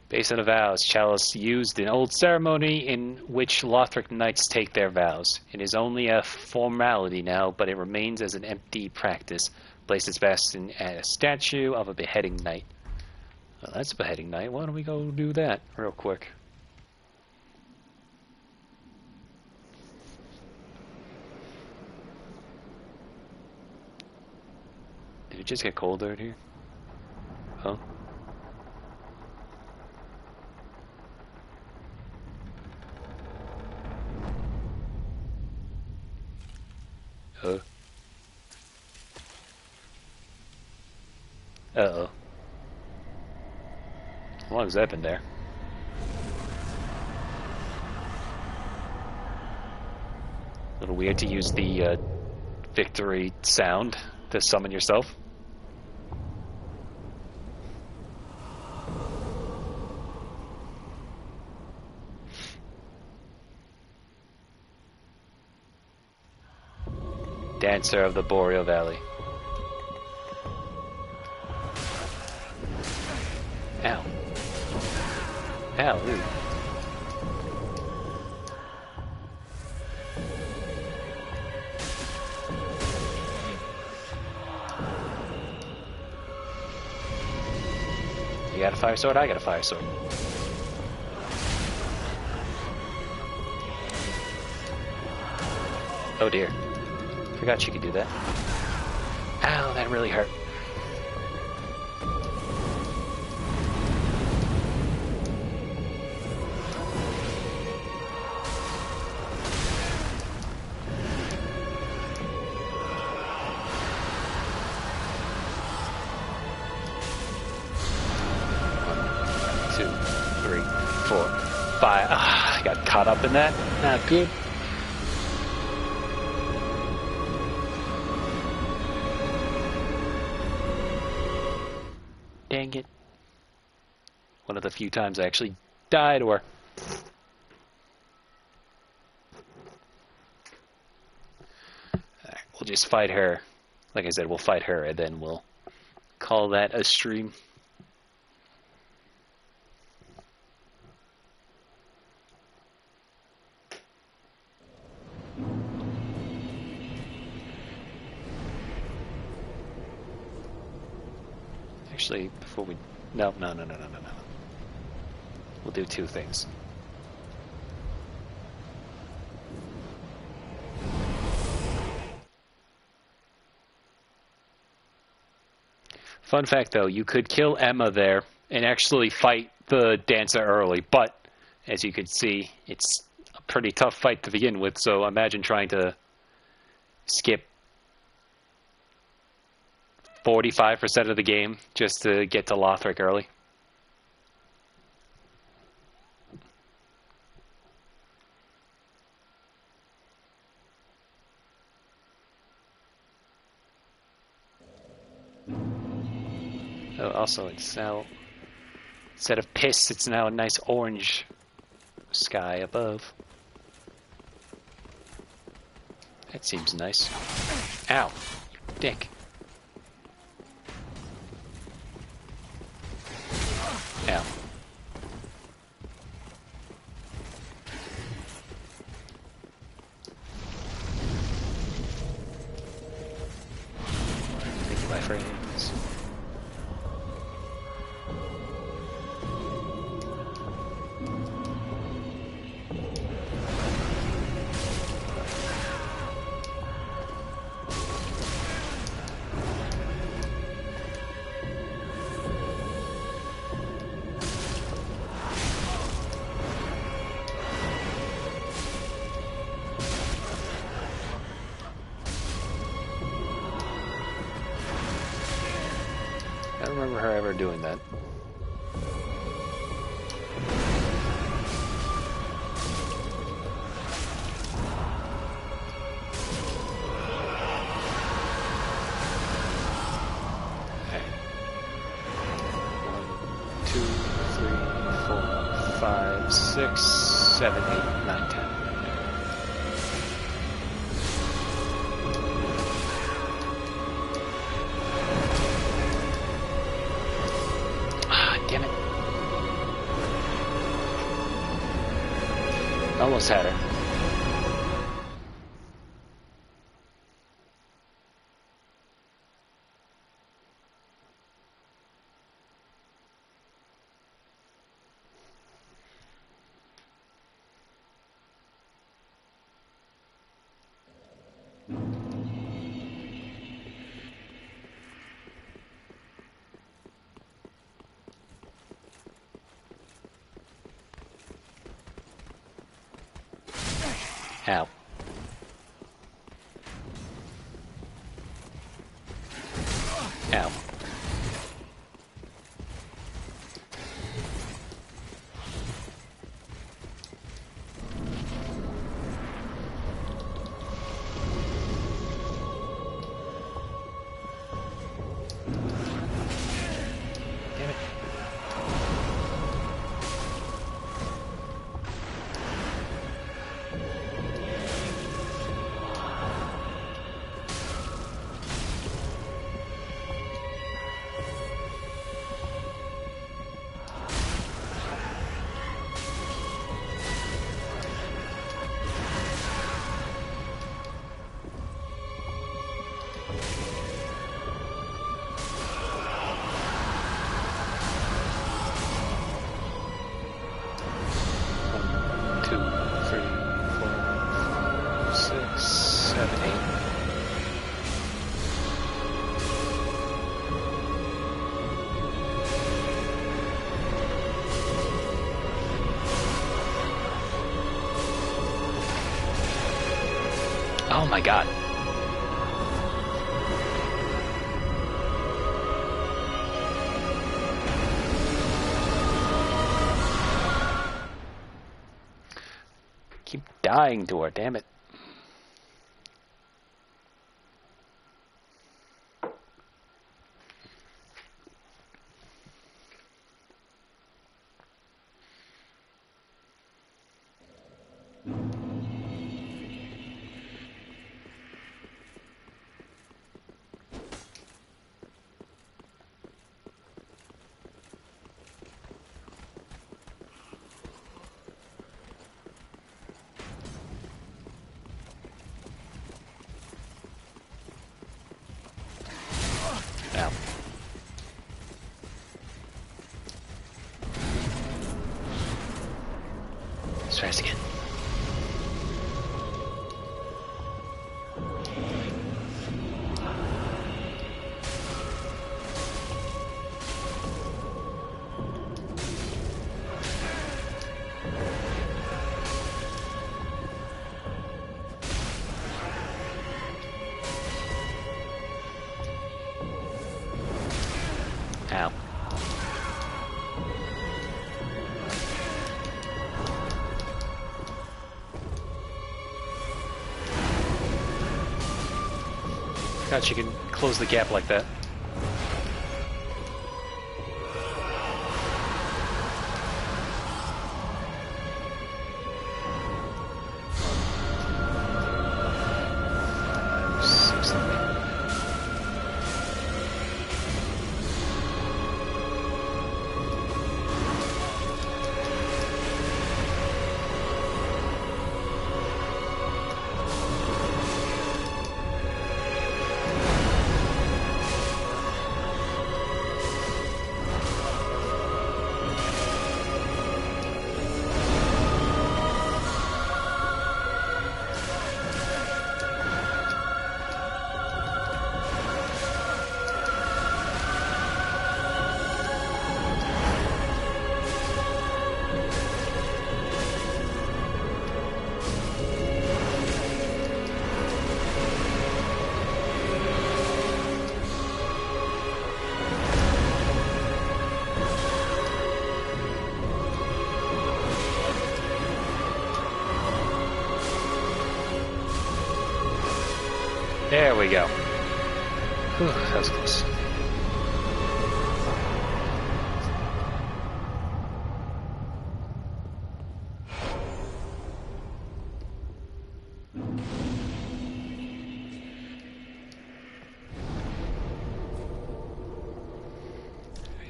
Basin of Vows, chalice used in old ceremony in which Lothric knights take their vows. It is only a formality now, but it remains as an empty practice. Place its best in a statue of a beheading knight. Well, that's a beheading knight. Why don't we go do that real quick? Did it just get colder in here? Huh? Uh-oh. How long has that been there? A little weird to use the victory sound to summon yourself. Dancer of the Boreal Valley. Ow. Ow, ooh. You got a fire sword? I got a fire sword. Oh dear. Forgot you could do that. Ow, that really hurt. I got caught up in that. Not good. Dang it. One of the few times I actually died, or... Alright, we'll just fight her. Like I said, we'll fight her, and then we'll call that a stream. Actually, before we... No. We'll do two things. Fun fact, though, you could kill Emma there and actually fight the dancer early, but as you can see, it's a pretty tough fight to begin with, so imagine trying to skip 45% of the game just to get to Lothric early. Oh, also, it's now, instead of piss, it's now a nice orange sky above. That seems nice. Ow, dick. Ow. Thank you, my friends. remember her ever doing that. Okay. 1, 2, 3, 4, 5, 6, 7, 8, 9, 10. Damn it. Almost had her. Ow. Ow. Damn it. Oh my god. Keep dying to her, damn it. Ow. Let's try this again. Ow. God, she can close the gap like that. There we go. Whew, that was close.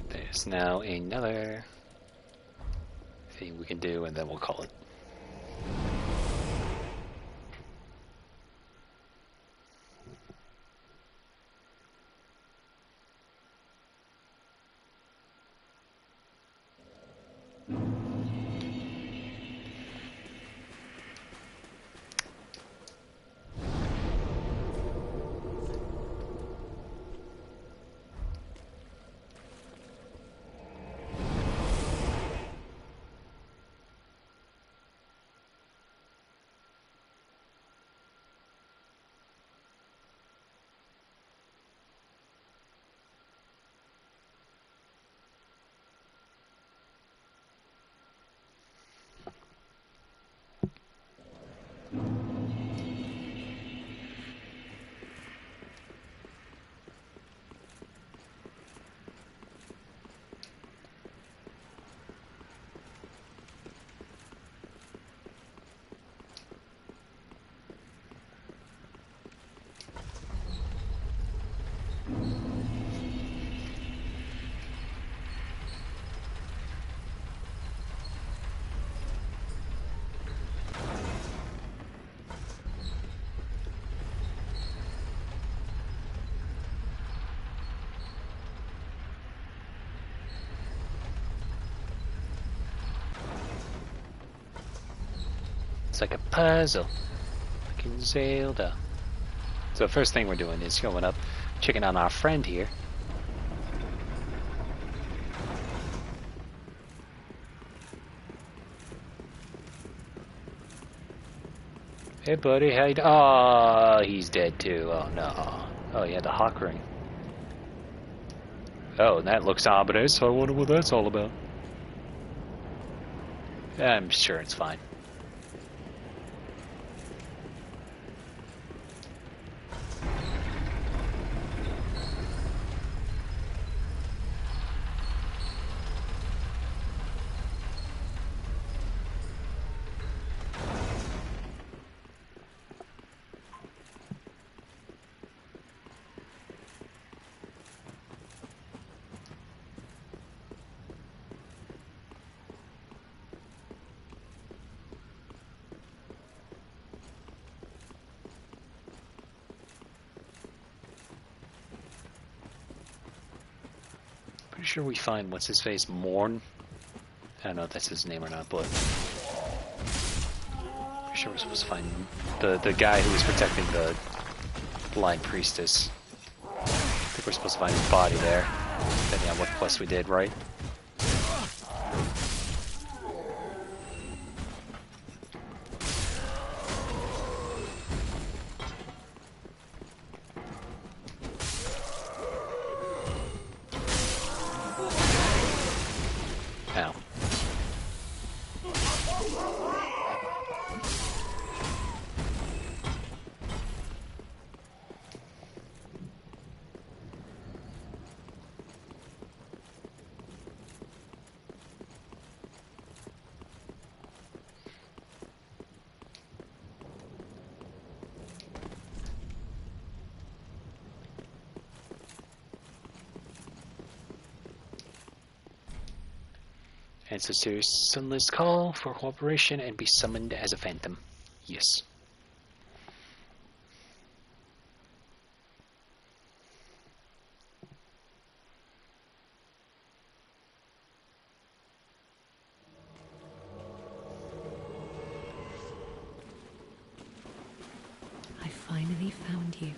There's now another thing we can do, and then we'll call it. It's like a puzzle, like in Zelda. So the first thing we're doing is going up, checking on our friend here. Hey buddy, how you doing? Oh, he's dead too. Oh no. Oh yeah, the hawk ring. Oh, that looks ominous. I wonder what that's all about. I'm sure it's fine. Pretty sure we find what's his face, Morn. I don't know if that's his name or not, but pretty sure we're supposed to find the guy who was protecting the blind priestess. I think we're supposed to find his body there, depending on what quest we did, right? Ow. Answer to Sunless call for cooperation and be summoned as a phantom. Yes. I finally found you.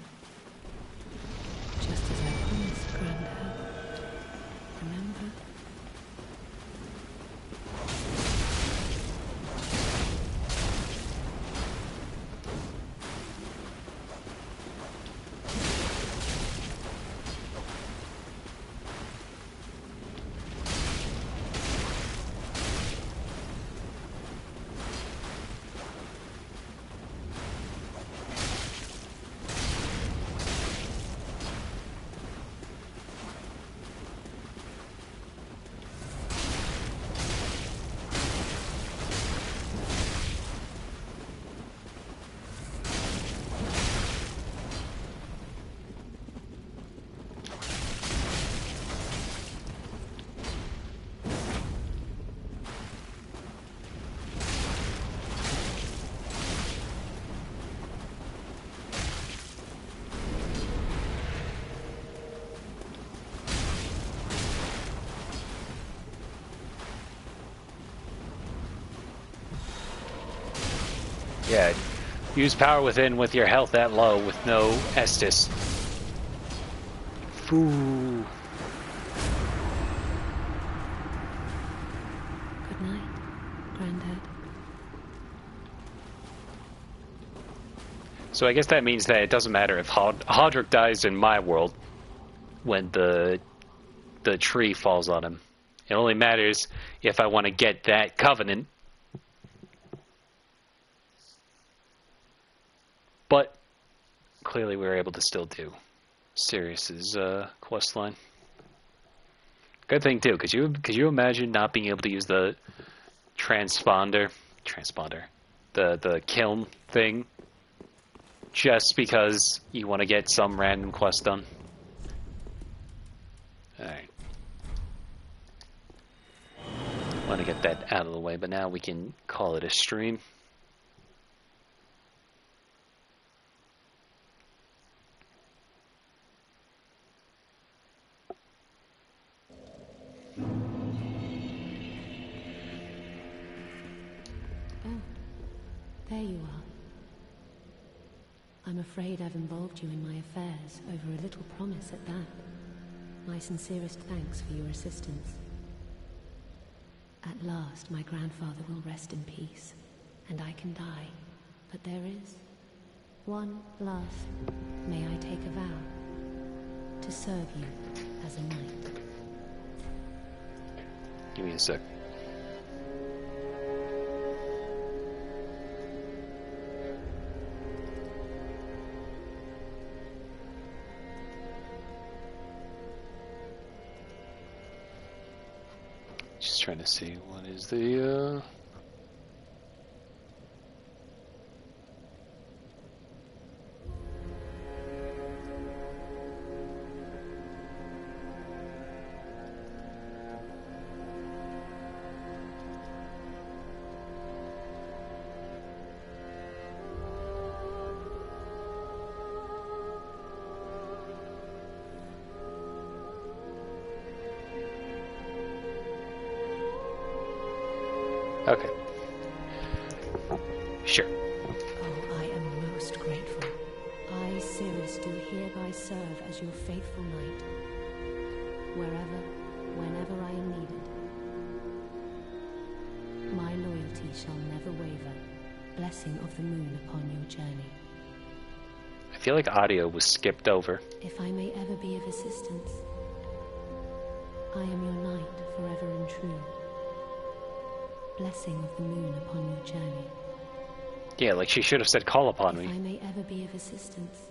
Just as I promised, Grandad. Remember? Yeah. Use power within with your health that low with no Estus. Foo. Good night, Granddad. So I guess that means that it doesn't matter if Hodrick dies in my world when the tree falls on him. It only matters if I want to get that covenant. But clearly we were able to still do Sirius's quest line. Good thing too. Could you imagine not being able to use the transponder, the kiln thing, just because you want to get some random quest done? All right. Want to get that out of the way, but now we can call it a stream. Oh, there you are. I'm afraid I've involved you in my affairs over a little promise at that. My sincerest thanks for your assistance. At last, my grandfather will rest in peace, and I can die. But there is one last. May I take a vow to serve you as a knight? Give me a sec. Just trying to see what is the Okay. Sure. Oh, I am most grateful. I, Sirius, do hereby serve as your faithful knight, wherever, whenever I am needed. My loyalty shall never waver. Blessing of the moon upon your journey. I feel like audio was skipped over. If I may ever be of assistance, I am your knight forever and true. Blessing of the moon upon your journey. Yeah, like she should have said call upon If me. I may ever be of assistance,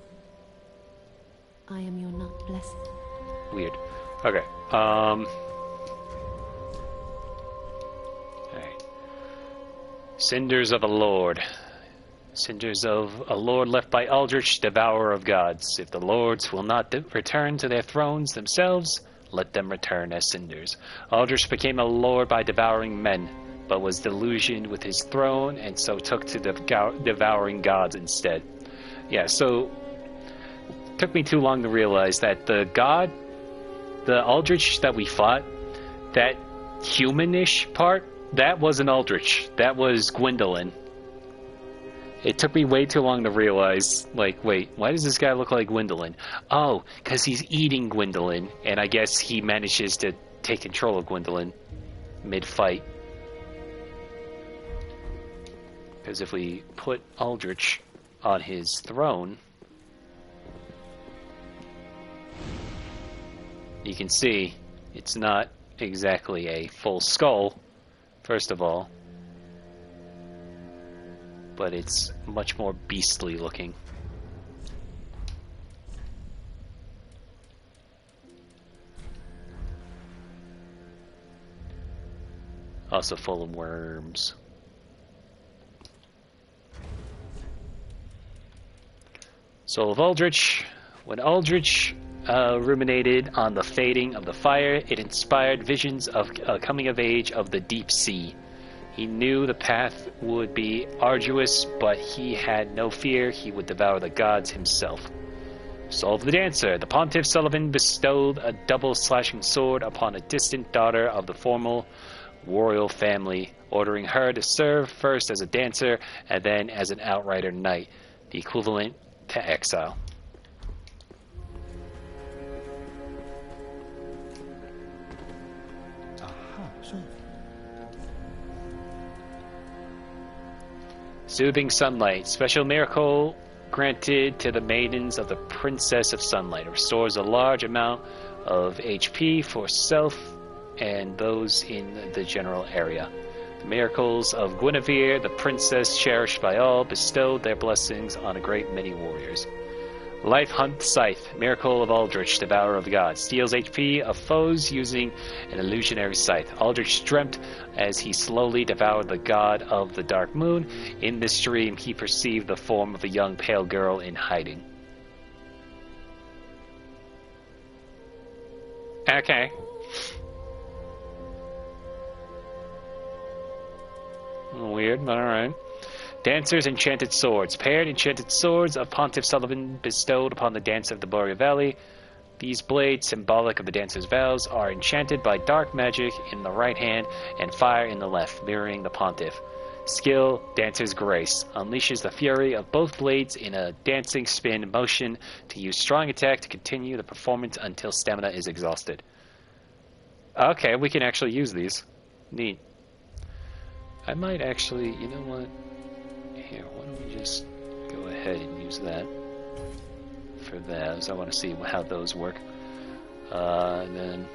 I am your nut blessed. Weird. Okay. Alright. Cinders of a Lord. Cinders of a Lord left by Aldrich, devourer of gods. If the Lords will not return to their thrones themselves, let them return as cinders. Aldrich became a Lord by devouring men, but was delusioned with his throne, and so took to devouring gods instead. Yeah, so it took me too long to realize that the Aldrich that we fought, that humanish part, that wasn't Aldrich. That was Gwendolyn. It took me way too long to realize, like, wait, why does this guy look like Gwendolyn? Oh, because he's eating Gwendolyn, and I guess he manages to take control of Gwendolyn mid-fight. Because if we put Aldrich on his throne, you can see it's not exactly a full skull, first of all, but it's much more beastly looking. Also full of worms. Soul of Aldrich. When Aldrich ruminated on the fading of the fire, it inspired visions of coming of age of the deep sea. He knew the path would be arduous, but he had no fear. He would devour the gods himself. Soul of the Dancer. The Pontiff Sullivan bestowed a double slashing sword upon a distant daughter of the former royal family, ordering her to serve first as a dancer and then as an outrider knight, the equivalent to exile. Soothing sunlight, special miracle granted to the maidens of the Princess of Sunlight. It restores a large amount of HP for self and those in the general area. The miracles of Guinevere, the princess cherished by all, bestowed their blessings on a great many warriors. Life Hunt Scythe, Miracle of Aldrich, Devourer of the Gods. Steals HP of foes using an illusionary scythe. Aldrich dreamt as he slowly devoured the god of the dark moon. In this dream, he perceived the form of a young pale girl in hiding. Okay. Weird, but alright. Dancer's Enchanted Swords. Paired enchanted swords of Pontiff Sullivan bestowed upon the Dancer of the Boreal Valley. These blades, symbolic of the dancer's vows, are enchanted by dark magic in the right hand and fire in the left, mirroring the Pontiff. Skill, Dancer's Grace. Unleashes the fury of both blades in a dancing spin motion to use strong attack to continue the performance until stamina is exhausted. Okay, we can actually use these. Neat. I might actually, you know what? Here, why don't we just go ahead and use that for those. I want to see how those work. And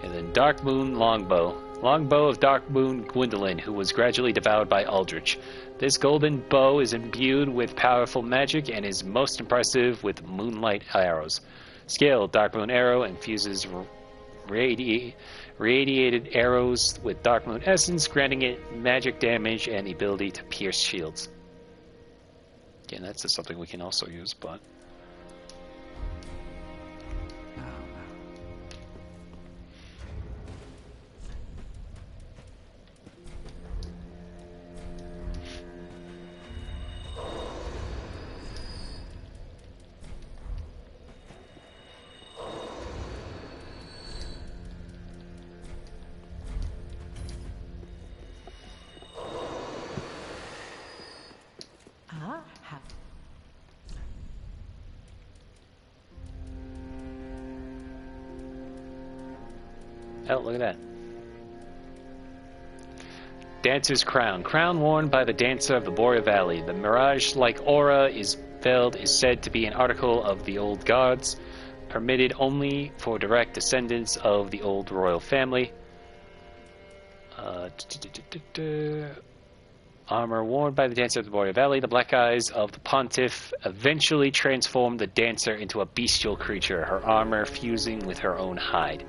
then Dark Moon Longbow. Longbow of Dark Moon Gwendolyn, who was gradually devoured by Aldrich. This golden bow is imbued with powerful magic and is most impressive with moonlight arrows. Skill, Dark Moon Arrow infuses radiated arrows with Dark Moon Essence, granting it magic damage and the ability to pierce shields. Again, that's just something we can also use, but... Oh, look at that. Dancer's Crown. Crown worn by the Dancer of the Boreal Valley. The mirage-like aura is said to be an article of the old gods, permitted only for direct descendants of the old royal family. Armor worn by the Dancer of the Boreal Valley. The black eyes of the Pontiff eventually transformed the Dancer into a bestial creature, her armor fusing with her own hide.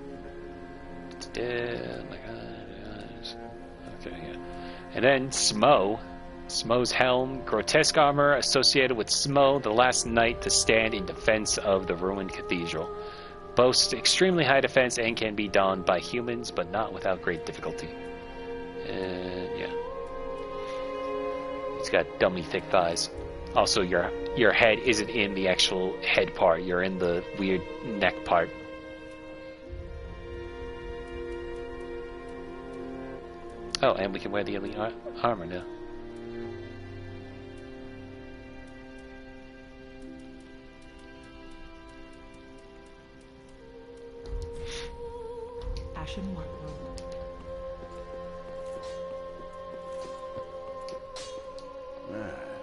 Oh my god. Okay, yeah. And then Smo. Smo's helm. Grotesque armor associated with Smo, the last knight to stand in defense of the ruined cathedral. Boasts extremely high defense and can be donned by humans, but not without great difficulty. Yeah. He's got dummy thick thighs. Also, your head isn't in the actual head part. You're in the weird neck part. Oh, and we can wear the elite armor now. Ashen One.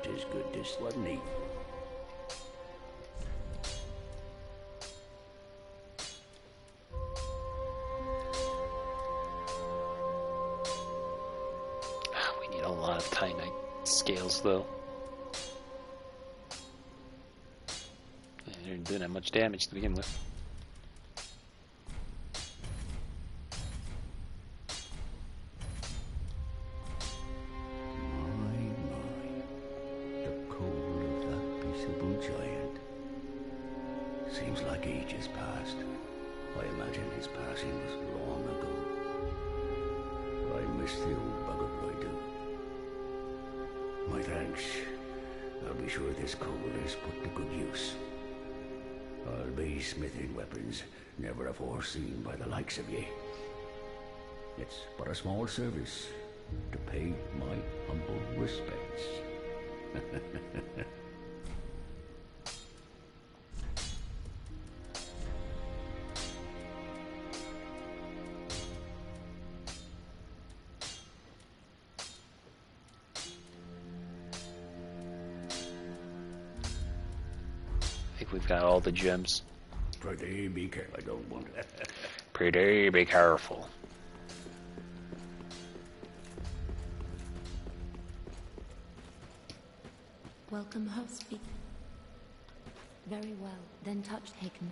Tis good this wasn't he? Titanite scales, though. They didn't do that much damage to begin with. The cold of that peaceable giant. Seems like ages passed. I imagine his passing was long ago. I miss the old bugger, I do. My thanks. I'll be sure this coal is put to good use. I'll be smithing weapons never afore seen by the likes of ye. It's but a small service to pay my humble respects. I think we've got all the gems. Pretty be careful, I don't want to. Pretty be careful. Welcome, host. Very well. Then touch taken.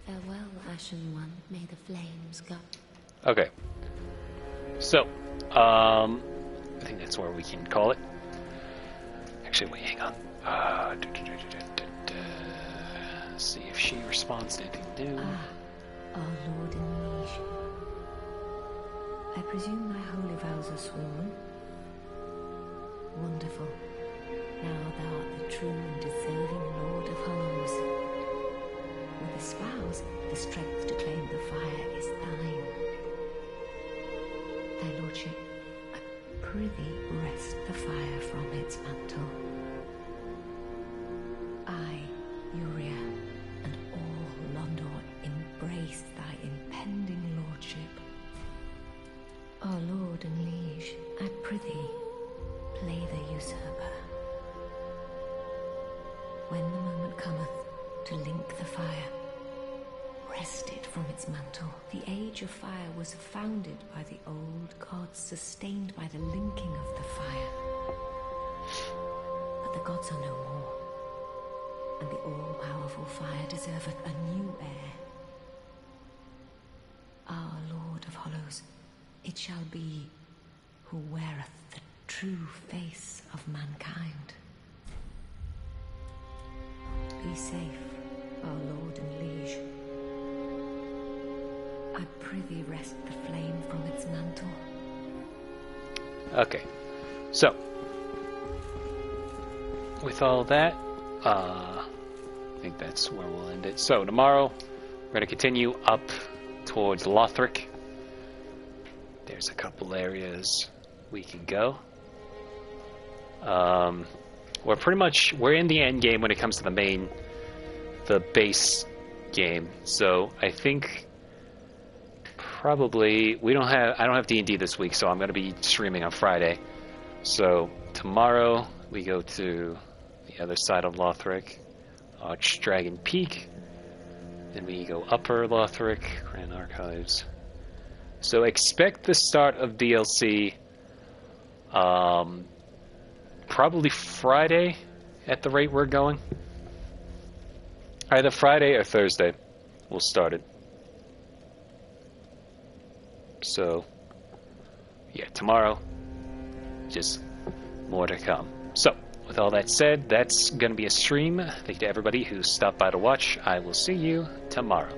Farewell, Ashen One. May the flames go. Okay. So, I think that's where we can call it. Actually, wait, hang on. Let's see if she responds to anything new. Our Lord and Liege. I presume my holy vows are sworn. Wonderful. Now thou art the true and deserving Lord of Hollows. With espouse, the strength to claim the fire is thine. Thy lordship, I prithee wrest the fire from its mantle. I, Uria, and all Londor embrace thy impending lordship. Our lord and liege, I prithee, play the usurper. When the moment cometh to link the fire, wrest it from its mantle. The age of fire was founded by the old gods, sustained by the linking of the fire. But the gods are no more, and the all-powerful fire deserveth a new heir. Our Lord of Hollows, it shall be who weareth the true face of mankind. Be safe, our Lord and Liege. I prithee wrest the flame from its mantle. Okay. So, with all that, I think that's where we'll end it. So, tomorrow, we're going to continue up towards Lothric. There's a couple areas we can go. We're in the end game when it comes to the base game. So I think probably I don't have D&D this week, so I'm going to be streaming on Friday. So tomorrow we go to the other side of Lothric, Archdragon Peak. Then we go Upper Lothric, Grand Archives. So expect the start of DLC probably Friday at the rate we're going. Either Friday or Thursday we'll start it. So, yeah, tomorrow, just more to come. So, with all that said, that's going to be a stream. Thank you to everybody who stopped by to watch. I will see you tomorrow.